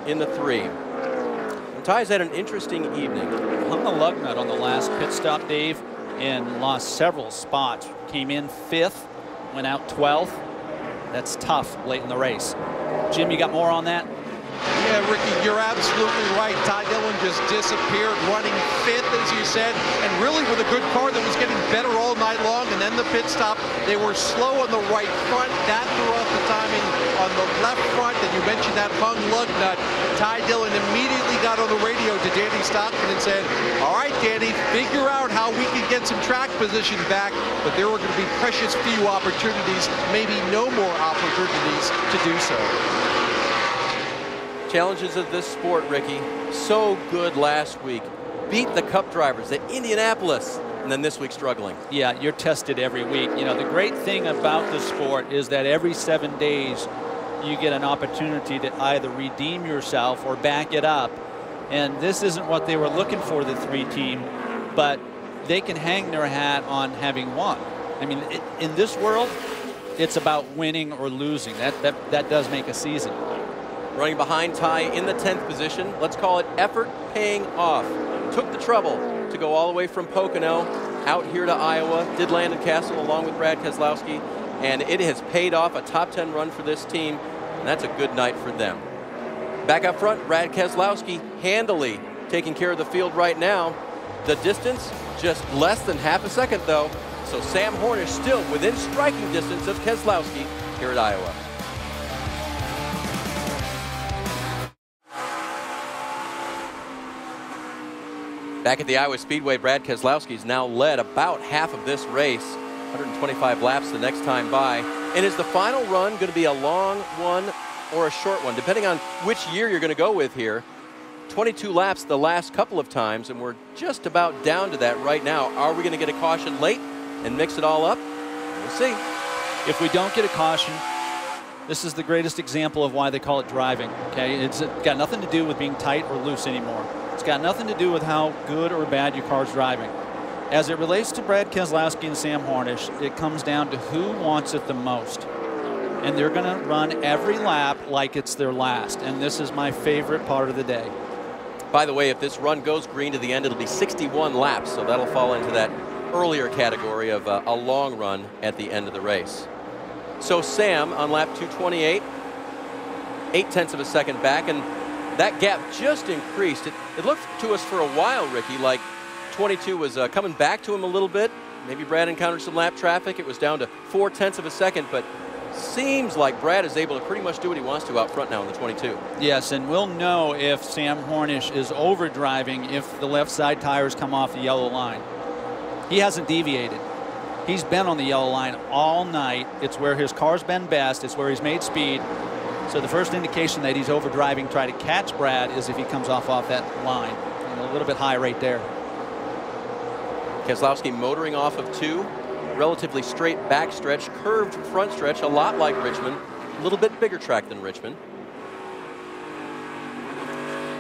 in the 3. And Ty's had an interesting evening. Hung the lug nut on the last pit stop, Dave, and lost several spots. Came in 5th, went out 12th. That's tough late in the race. Jim, you got more on that? Yeah, Ricky, you're absolutely right. Ty Dillon just disappeared, running 5th, as you said, and really with a good car that was getting better all night long. And then the pit stop, they were slow on the right front. That threw off the timing on the left front. And you mentioned that hung lug nut. Ty Dillon immediately got on the radio to Danny Stockton and said, all right, Danny, figure out how we can get some track position back. But there were going to be precious few opportunities, maybe no more opportunities to do so. Challenges of this sport, Ricky. So good last week. Beat the Cup drivers at Indianapolis, and then this week struggling. Yeah, you're tested every week. You know, the great thing about the sport is that every 7 days you get an opportunity to either redeem yourself or back it up. And this isn't what they were looking for, the 3 team, but they can hang their hat on having won. I mean, in this world, it's about winning or losing. That does make a season. Running behind Ty in the 10th position. Let's call it effort paying off. Took the trouble to go all the way from Pocono out here to Iowa. Did land in Castle along with Brad Keselowski. And it has paid off, a top 10 run for this team. And that's a good night for them. Back up front, Brad Keselowski handily taking care of the field right now. The distance, just less than half a second though. So Sam Hornish still within striking distance of Keselowski here at Iowa. Back at the Iowa Speedway, Brad Keselowski's now led about half of this race, 125 laps the next time by. And is the final run going to be a long one or a short one, depending on which year you're going to go with here? 22 laps the last couple of times, and we're just about down to that right now. Are we going to get a caution late and mix it all up? We'll see. If we don't get a caution, this is the greatest example of why they call it driving, okay? It's got nothing to do with being tight or loose anymore. It's got nothing to do with how good or bad your car's driving. As it relates to Brad Keselowski and Sam Hornish, it comes down to who wants it the most. And they're going to run every lap like it's their last. And this is my favorite part of the day. By the way, if this run goes green to the end, it'll be 61 laps. So that'll fall into that earlier category of a long run at the end of the race. So Sam on lap 228, 0.8 of a second back. And that gap just increased. It looked to us for a while, Ricky, like 22 was coming back to him a little bit. Maybe Brad encountered some lap traffic. It was down to 0.4 of a second, but seems like Brad is able to pretty much do what he wants to out front now in the 22. Yes, and we'll know if Sam Hornish is overdriving if the left side tires come off the yellow line. He hasn't deviated. He's been on the yellow line all night. It's where his car's been best. It's where he's made speed. So the first indication that he's overdriving, try to catch Brad, is if he comes off that line. And a little bit high right there. Keselowski motoring off of 2. Relatively straight back stretch, curved front stretch, a lot like Richmond. A little bit bigger track than Richmond.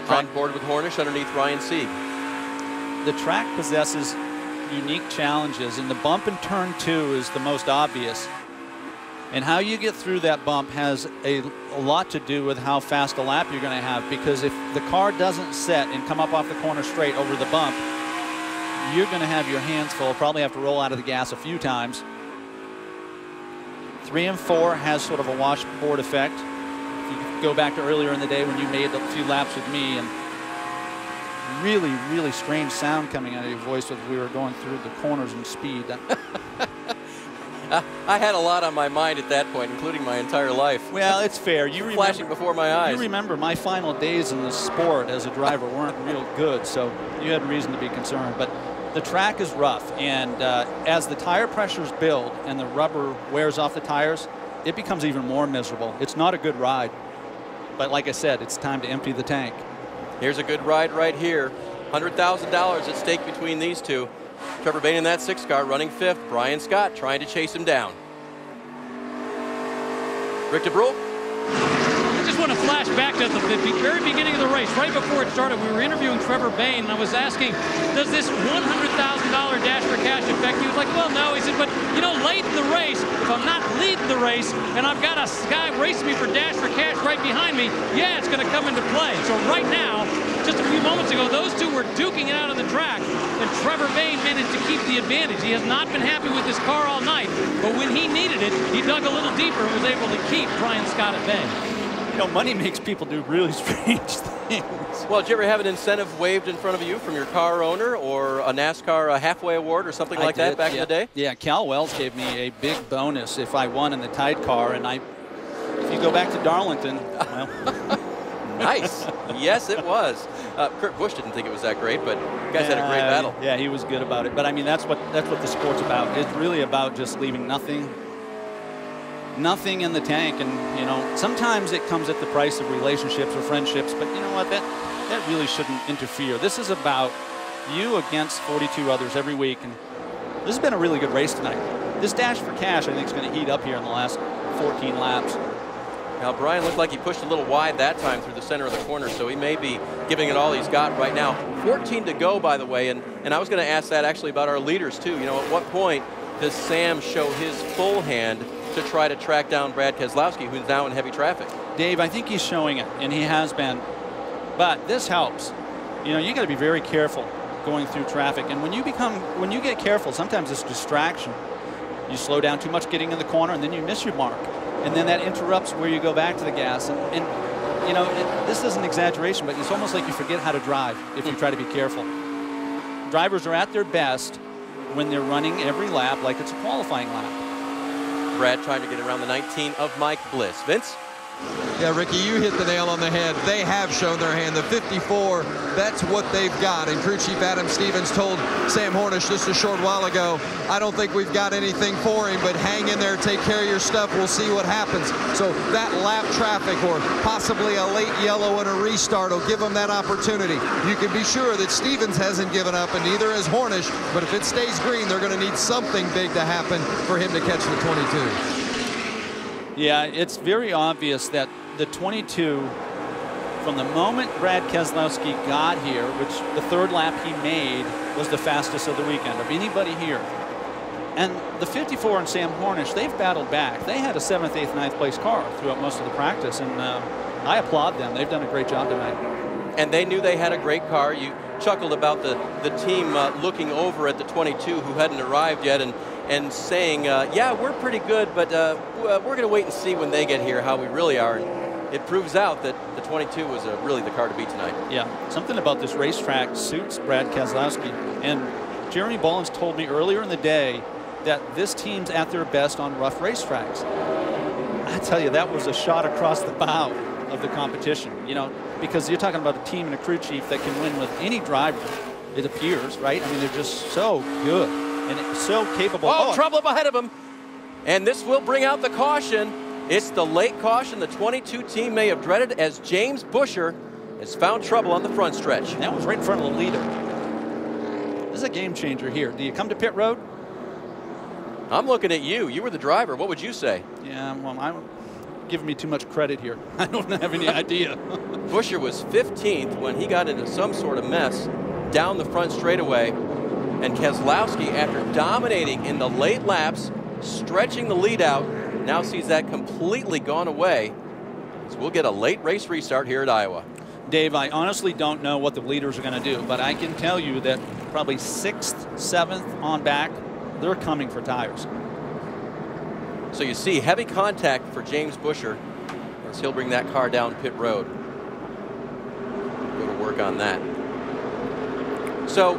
On board with Hornish underneath Ryan Sieg. The track possesses unique challenges, and the bump in turn 2 is the most obvious. And how you get through that bump has a lot to do with how fast a lap you're going to have, because if the car doesn't set and come up off the corner straight over the bump, you're going to have your hands full, probably have to roll out of the gas a few times. 3 and 4 has sort of a washboard effect. If you go back to earlier in the day when you made a few laps with me, and really, really strange sound coming out of your voice as we were going through the corners and speed. I had a lot on my mind at that point, including my entire life. Well, it's fair. You remember, flashing before my eyes. You remember my final days in the sport as a driver weren't real good, so you had reason to be concerned. But the track is rough, and as the tire pressures build and the rubber wears off the tires, it becomes even more miserable. It's not a good ride. But like I said, it's time to empty the tank. Here's a good ride right here. $100,000 at stake between these two. Trevor Bayne in that 6 car running 5th. Brian Scott trying to chase him down. Rick DeBrule. I just want to flash back to the very beginning of the race. Right before it started, we were interviewing Trevor Bayne, and I was asking, does this $100,000 Dash for Cash affect you? He was like, well, no. He said, but, you know, late in the race, if I'm not leading the race and I've got a guy racing me for Dash for Cash right behind me, yeah, it's going to come into play. So right now, just a few moments ago, those two were duking it out on the track, and Trevor Bayne managed to keep the advantage. He has not been happy with his car all night, but when he needed it, he dug a little deeper and was able to keep Brian Scott at bay. You know, money makes people do really strange things. Well, did you ever have an incentive waved in front of you from your car owner, or a NASCAR halfway award or something like that back in the day? Yeah, Cal Wells gave me a big bonus if I won in the Tide car, and if you go back to Darlington, well. Nice. Yes, it was. Kurt Busch didn't think it was that great, but you guys had a great battle. Yeah, he was good about it. But I mean, that's what the sport's about. It's really about just leaving nothing in the tank. And you know, sometimes it comes at the price of relationships or friendships. But you know what? That really shouldn't interfere. This is about you against 42 others every week. And this has been a really good race tonight. This Dash for Cash, I think, is going to heat up here in the last 14 laps. Now, Brian looked like he pushed a little wide that time through the center of the corner, so he may be giving it all he's got right now. 14 to go, by the way, and I was going to ask that actually about our leaders, too. You know, at what point does Sam show his full hand to try to track down Brad Keselowski, who's now in heavy traffic? Dave, I think he's showing it, and he has been. But this helps. You know, you got to be very careful going through traffic, and when you get careful, sometimes it's distraction. You slow down too much getting in the corner, and then you miss your mark. And then that interrupts where you go back to the gas. And you know, this is an exaggeration, but it's almost like you forget how to drive if you try to be careful. Drivers are at their best when they're running every lap like it's a qualifying lap. Brad trying to get around the 19 of Mike Bliss. Vince? Yeah, Ricky, you hit the nail on the head. They have shown their hand. The 54, that's what they've got. And crew chief Adam Stevens told Sam Hornish just a short while ago, I don't think we've got anything for him, but hang in there, take care of your stuff. We'll see what happens. So that lap traffic or possibly a late yellow and a restart will give them that opportunity. You can be sure that Stevens hasn't given up, and neither has Hornish. But if it stays green, they're going to need something big to happen for him to catch the 22. Yeah, it's very obvious that the 22, from the moment Brad Keselowski got here, which the third lap he made was the fastest of the weekend of anybody here. And the 54 and Sam Hornish, they've battled back. They had a 7th, 8th, 9th place car throughout most of the practice, and I applaud them. They've done a great job tonight. And they knew they had a great car. You chuckled about the team looking over at the 22 who hadn't arrived yet and saying, yeah, we're pretty good, but we're going to wait and see when they get here how we really are. And it proves out that the 22 was really the car to beat tonight. Yeah, something about this racetrack suits Brad Keselowski. And Jeremy Bullins told me earlier in the day that this team's at their best on rough racetracks. I tell you, that was a shot across the bow of the competition, you know, because you're talking about a team and a crew chief that can win with any driver, it appears, right? I mean, they're just so good. And it's so capable. Oh, trouble up ahead of him. And this will bring out the caution. It's the late caution the 22 team may have dreaded as James Buescher has found trouble on the front stretch. That was right in front of the leader. This is a game changer here. Do you come to pit road? I'm looking at you. You were the driver. What would you say? Yeah, well, I'm giving me too much credit here. I don't have any idea. Buescher was 15th when he got into some sort of mess down the front straightaway. And Keselowski, after dominating in the late laps, stretching the lead out, now sees that completely gone away. So we'll get a late race restart here at Iowa. Dave, I honestly don't know what the leaders are going to do, but I can tell you that probably 6th, 7th on back, they're coming for tires. So you see heavy contact for James Buescher as he'll bring that car down pit road. Go to work on that. So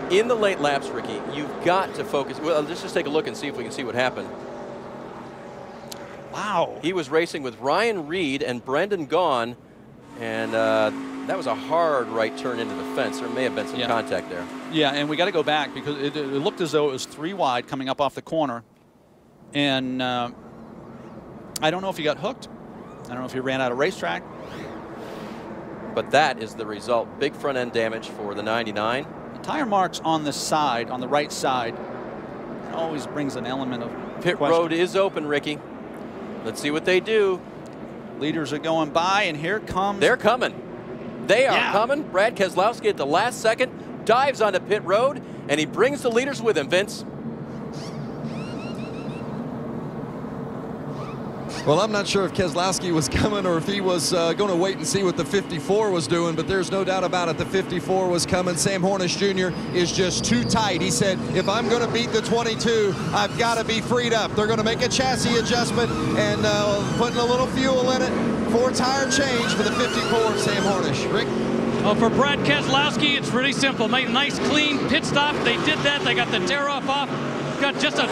in the late laps, Ricky, you've got to focus. Well, let's just take a look and see if we can see what happened. Wow. He was racing with Ryan Reed and Brendan Gaughan, and that was a hard right turn into the fence. There may have been some contact there. Yeah, and we got to go back because it looked as though it was 3 wide coming up off the corner. And I don't know if he got hooked. I don't know if he ran out of racetrack. But that is the result. Big front end damage for the 99. The tire marks on the side, on the right side, always brings an element of pit question. road is open, Ricky. Let's see what they do. Leaders are going by, and here comes. They're coming. They are coming. Brad Keselowski at the last second dives onto pit road, and he brings the leaders with him, Vince. Well, I'm not sure if Keselowski was coming or if he was going to wait and see what the 54 was doing, but there's no doubt about it. The 54 was coming. Sam Hornish Jr. is just too tight. He said, if I'm going to beat the 22, I've got to be freed up. They're going to make a chassis adjustment and putting a little fuel in it. 4-tire change for the 54, Sam Hornish. Rick? Well, for Brad Keselowski, it's pretty simple. Make a nice, clean pit stop. They did that. They got the tear-off off. Got just a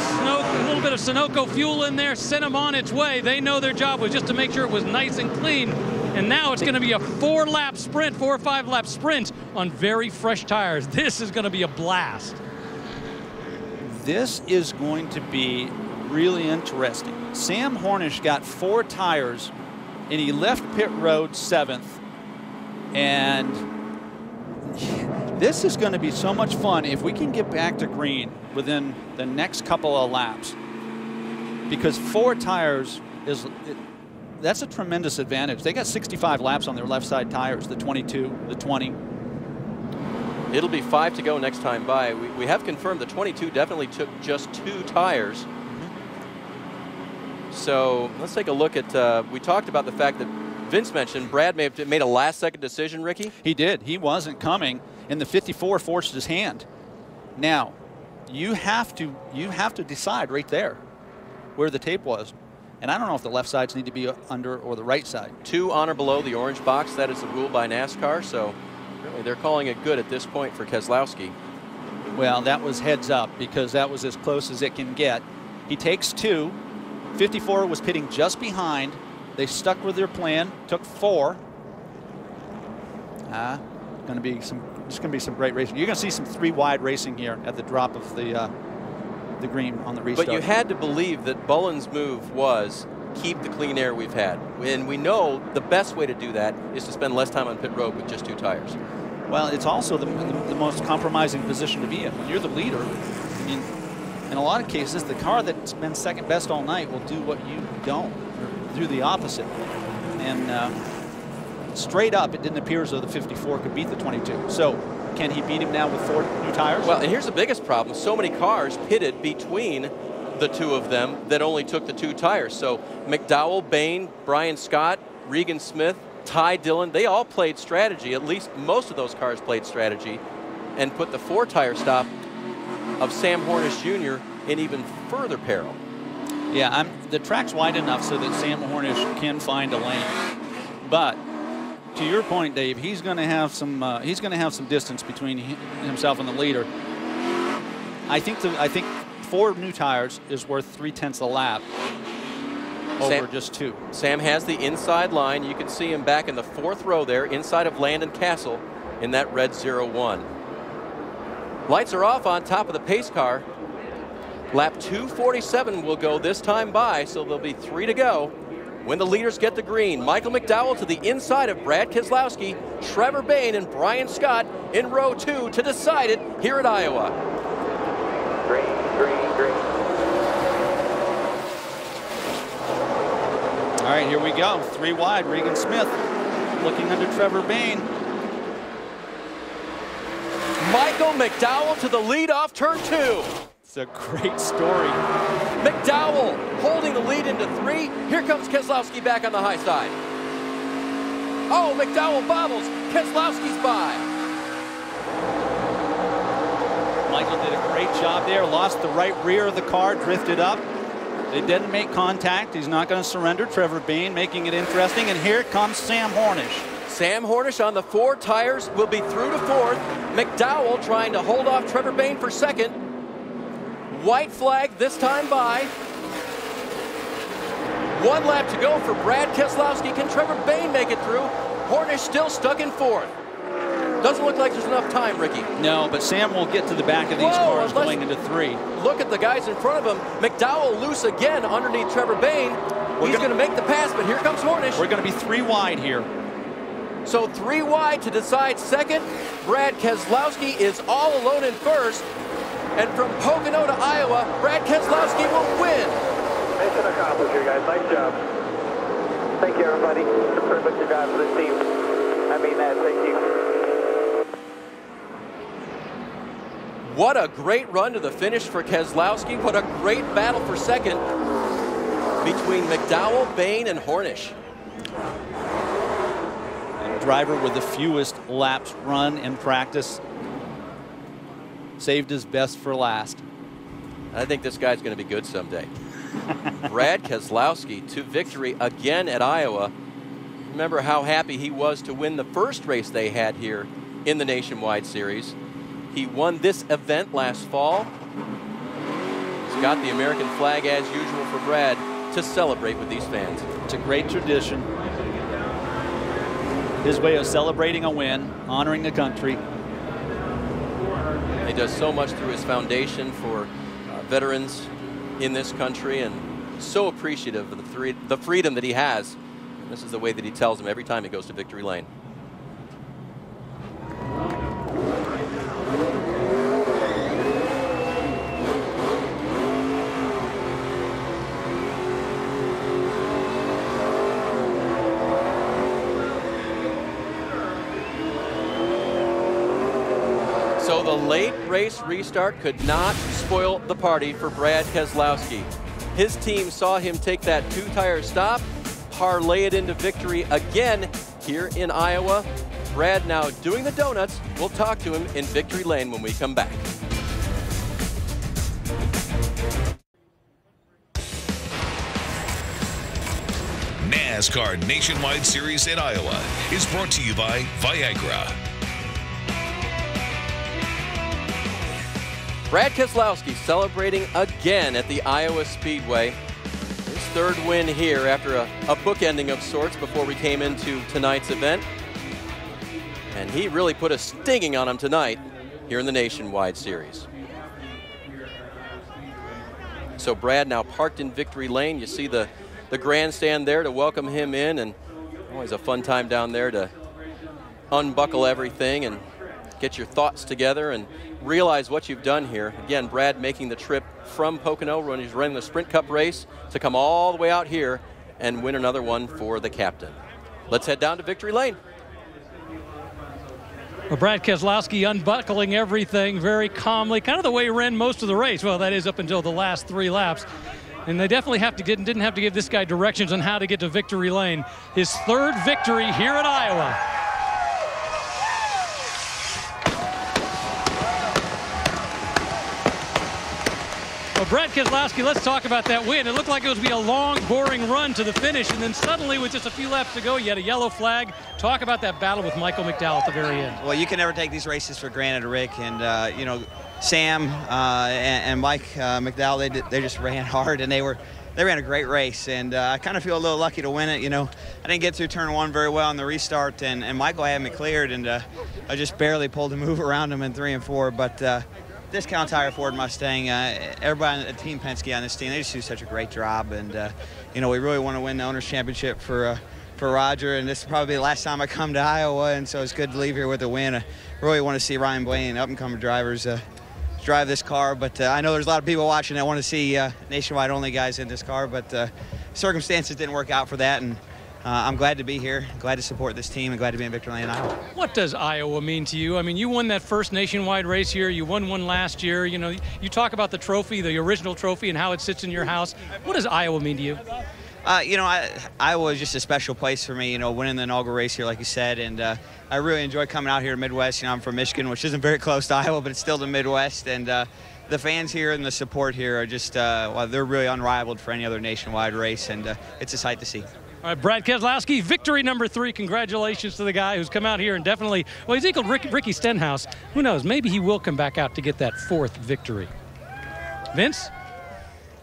little bit of Sunoco fuel in there, sent them on its way. They know their job was just to make sure it was nice and clean. And now it's going to be a 4-lap sprint, 4 or 5-lap sprint on very fresh tires. This is going to be a blast. This is going to be really interesting. Sam Hornish got 4 tires, and he left pit road 7th. And this is going to be so much fun if we can get back to green within the next couple of laps. Because 4 tires that's a tremendous advantage. They got 65 laps on their left side tires, the 22, the 20. It'll be 5 to go next time by. We have confirmed the 22 definitely took just 2 tires. So let's take a look at, we talked about the fact that Vince mentioned Brad may have made a last-second decision, Ricky. He did. He wasn't coming, and the 54 forced his hand. Now, you have to decide right there where the tape was. And I don't know if the left sides need to be under or the right side. 2 on or below the orange box. That is the rule by NASCAR. So really they're calling it good at this point for Keselowski. Well, that was heads up because that was as close as it can get. He takes 2. 54 was pitting just behind. They stuck with their plan, took 4. It's going to be some great racing. You're going to see some 3-wide racing here at the drop of the green on the restart. But you had to believe that Bullen's move was keep the clean air we've had. And we know the best way to do that is to spend less time on pit road with just 2 tires. Well, it's also the most compromising position to be in. When you're the leader, I mean, in a lot of cases, the car that's been second best all night will do what you don't. Do the opposite. And straight up, it didn't appear as though the 54 could beat the 22. So can he beat him now with 4 new tires? Well, and here's the biggest problem. So many cars pitted between the 2 of them that only took the 2 tires. So McDowell, Bain, Brian Scott, Regan Smith, Ty Dillon, they all played strategy. At least most of those cars played strategy and put the 4-tire stop of Sam Hornish Jr. in even further peril. Yeah, the track's wide enough so that Sam Hornish can find a lane. But to your point, Dave, he's going to have some distance between himself and the leader. I think 4 new tires is worth 3/10 a lap over just 2. Sam has the inside line. You can see him back in the 4th row there, inside of Landon Castle in that red 01. Lights are off on top of the pace car. Lap 247 will go this time by, so there'll be 3 to go. When the leaders get the green, Michael McDowell to the inside of Brad Keselowski, Trevor Bain and Brian Scott in row 2 to decide it here at Iowa. Green, green, green. All right, here we go. 3 wide, Regan Smith looking under Trevor Bain. Michael McDowell to the lead off turn 2. It's a great story. McDowell holding the lead into 3. Here comes Keselowski back on the high side. Oh, McDowell bobbles. Keselowski's by. Michael did a great job there. Lost the right rear of the car, drifted up. They didn't make contact. He's not going to surrender. Trevor Bain making it interesting. And here comes Sam Hornish. Sam Hornish on the 4 tires will be through to 4th. McDowell trying to hold off Trevor Bain for 2nd. White flag this time by. 1 lap to go for Brad Keselowski. Can Trevor Bayne make it through? Hornish still stuck in 4th. Doesn't look like there's enough time, Ricky. No, but Sam will get to the back of these cars going into 3. Look at the guys in front of him. McDowell loose again underneath Trevor Bayne. He's going to make the pass, but here comes Hornish. We're going to be 3 wide here. So 3 wide to decide 2nd. Brad Keselowski is all alone in 1st. And from Pocono to Iowa, Brad Keselowski will win. Mission accomplished here, guys. Nice job. Thank you, everybody. Perfect job for this team. I mean that. Thank you. What a great run to the finish for Keselowski. What a great battle for 2nd between McDowell, Bayne, and Hornish. And driver with the fewest laps run in practice saved his best for last. I think this guy's going to be good someday. Brad Keselowski to victory again at Iowa. Remember how happy he was to win the first race they had here in the Nationwide Series. He won this event last fall. He's got the American flag as usual for Brad to celebrate with these fans. It's a great tradition. His way of celebrating a win, honoring the country. He does so much through his foundation for veterans in this country, and so appreciative of the freedom that he has. This is the way that he tells them every time he goes to Victory Lane. So the late race restart could not spoil the party for Brad Keselowski. His team saw him take that 2-tire stop, parlay it into victory again here in Iowa. Brad now doing the donuts. We'll talk to him in Victory Lane when we come back. NASCAR Nationwide Series at Iowa is brought to you by Viagra. Brad Keselowski celebrating again at the Iowa Speedway. His 3rd win here after a bookending of sorts before we came into tonight's event. And he really put a stinging on him tonight here in the Nationwide Series. So Brad now parked in Victory Lane. You see the grandstand there to welcome him in, and always a fun time down there to unbuckle everything and get your thoughts together and realize what you've done here. Again, Brad making the trip from Pocono when he's running the Sprint Cup race to come all the way out here and win another one for the captain. Let's head down to Victory Lane. Well, Brad Keselowski unbuckling everything very calmly, kind of the way he ran most of the race. Well, that is up until the last 3 laps. And they definitely didn't have to give this guy directions on how to get to Victory Lane. His 3rd victory here at Iowa. Well, Brad Keselowski, let's talk about that win. It looked like it was going to be a long, boring run to the finish, and then suddenly, with just a few laps to go, you had a yellow flag. Talk about that battle with Michael McDowell at the very end. Well, you can never take these races for granted, Rick, and you know, Sam and Mike McDowell, they just ran hard, and they ran a great race, and I kind of feel a little lucky to win it. You know, I didn't get through turn 1 very well on the restart, and Michael had me cleared, and I just barely pulled a move around him in 3 and 4, but Discount Tire Ford Mustang, everybody at Team Penske on this team, they just do such a great job, and you know, we really want to win the Owners' Championship for Roger, and this is probably the last time I come to Iowa, and so it's good to leave here with a win. I really want to see Ryan Blaney and up-and-coming drivers drive this car, but I know there's a lot of people watching that want to see nationwide only guys in this car, but circumstances didn't work out for that, and I'm glad to be here, glad to support this team, and glad to be in Victory Lane, Iowa. What does Iowa mean to you? I mean, you won that first nationwide race here. You won one last year. You know, you talk about the trophy, the original trophy, and how it sits in your house. What does Iowa mean to you? You know, Iowa is just a special place for me, you know, winning the inaugural race here, like you said, and I really enjoy coming out here to Midwest. You know, I'm from Michigan, which isn't very close to Iowa, but it's still the Midwest, and the fans here and the support here are just, well, they're really unrivaled for any other nationwide race, and it's a sight to see. All right, Brad Keselowski, victory number 3. Congratulations to the guy who's come out here and definitely, well, he's equaled Ricky Stenhouse. Who knows, maybe he will come back out to get that 4th victory. Vince?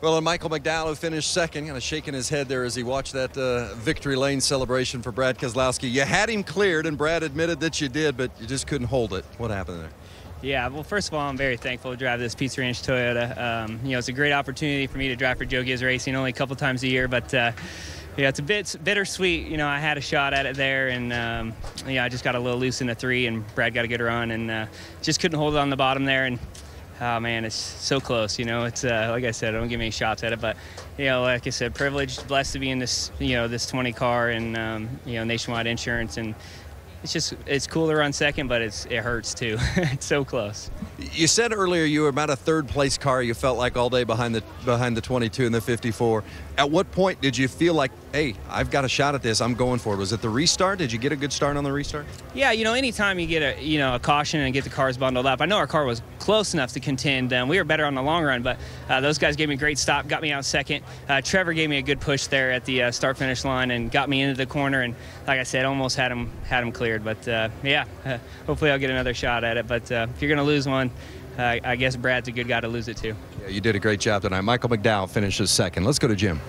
Well, and Michael McDowell, who finished second, kind of shaking his head there as he watched that victory lane celebration for Brad Keselowski. You had him cleared, and Brad admitted that you did, but you just couldn't hold it. What happened there? Yeah, well, first of all, I'm very thankful to drive this Pizza Ranch Toyota. You know, it's a great opportunity for me to drive for Joe Gibbs Racing, only a couple times a year, but yeah, it's a bit bittersweet. You know, I had a shot at it there, and yeah, I just got a little loose in the 3, and Brad got a good run, and just couldn't hold it on the bottom there, and oh man, it's so close. You know, it's like I said, I don't give any shots at it, but you know, like I said, privileged, blessed to be in this, you know, this 20 car and you know, Nationwide Insurance, and it's cool to run second, but it hurts too. It's so close. You said earlier you were about a third-place car. You felt like all day behind the 22 and the 54. At what point did you feel like, hey, I've got a shot at this, I'm going for it? Was it the restart? Did you get a good start on the restart? Yeah, you know, anytime you get a caution and get the cars bundled up, I know our car was close enough to contend. We were better on the long run, but those guys gave me a great stop, got me out second. Trevor gave me a good push there at the start-finish line and got me into the corner, and like I said, almost had him cleared. But yeah, hopefully I'll get another shot at it. But if you're going to lose one, I guess Brad's a good guy to lose it too. Yeah, you did a great job tonight. Michael McDowell finishes second. Let's go to Jim.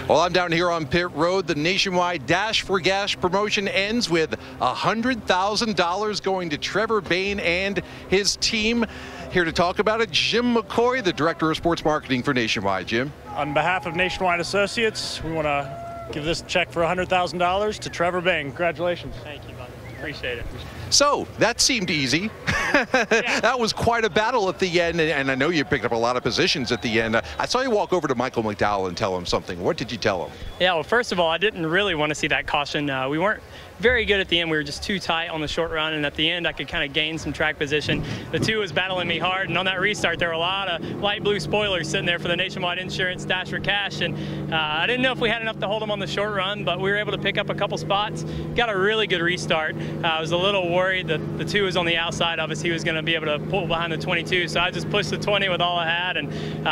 Well, I'm down here on pit road. The Nationwide Dash for Gas promotion ends with $100,000 going to Trevor Bain and his team. Here to talk about it, Jim McCoy, the Director of Sports Marketing for Nationwide. Jim? On behalf of Nationwide Associates, we want to give this check for $100,000 to Trevor Bain. Congratulations. Thank you, buddy. Appreciate it. So, that seemed easy. That was quite a battle at the end, and I know you picked up a lot of positions at the end. I saw you walk over to Michael McDowell and tell him something. What did you tell him? Yeah, well, first of all, I didn't really want to see that caution. We weren't very good at the end. We were just too tight on the short run, and at the end I could kind of gain some track position. The 2 was battling me hard, and on that restart there were a lot of light blue spoilers sitting there for the Nationwide Insurance Dash for Cash, and I didn't know if we had enough to hold them on the short run, but we were able to pick up a couple spots. Got a really good restart. I was a little worried that the 2 was on the outside of us. He was going to be able to pull behind the 22, so I just pushed the 20 with all I had, and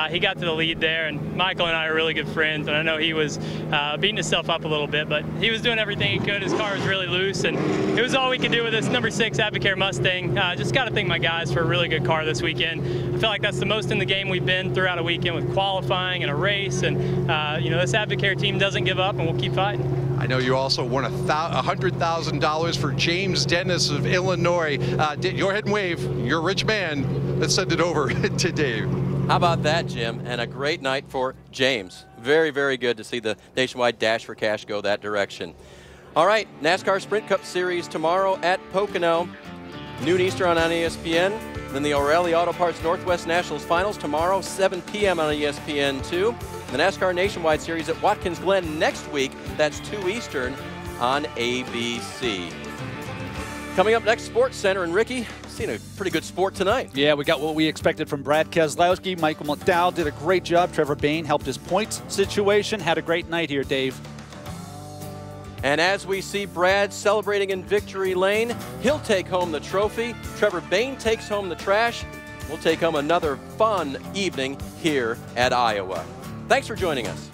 he got to the lead there, and Michael and I are really good friends, and I know he was beating himself up a little bit, but he was doing everything he could. His car was really loose, and it was all we could do with this number 6 Advocare Mustang. Just got to thank my guys for a really good car this weekend. I feel like that's the most in the game we've been throughout a weekend with qualifying and a race, and you know, this Advocare team doesn't give up, and we'll keep fighting. I know you also won $100,000 for James Dennis of Illinois. Your head and wave, you're a rich man. Let's send it over to Dave. How about that, Jim? And a great night for James. Very, very good to see the Nationwide Dash for Cash go that direction. All right, NASCAR Sprint Cup Series tomorrow at Pocono, noon Eastern on ESPN. Then the O'Reilly Auto Parts Northwest Nationals Finals tomorrow, 7 p.m. on ESPN2. The NASCAR Nationwide Series at Watkins Glen next week. That's 2 Eastern on ABC. Coming up next, Sports Center, and Ricky, seen a pretty good sport tonight. Yeah, we got what we expected from Brad Keselowski. Michael McDowell did a great job. Trevor Bain helped his points situation. Had a great night here, Dave. And as we see Brad celebrating in victory lane, he'll take home the trophy. Trevor Bain takes home the trash. We'll take home another fun evening here at Iowa. Thanks for joining us.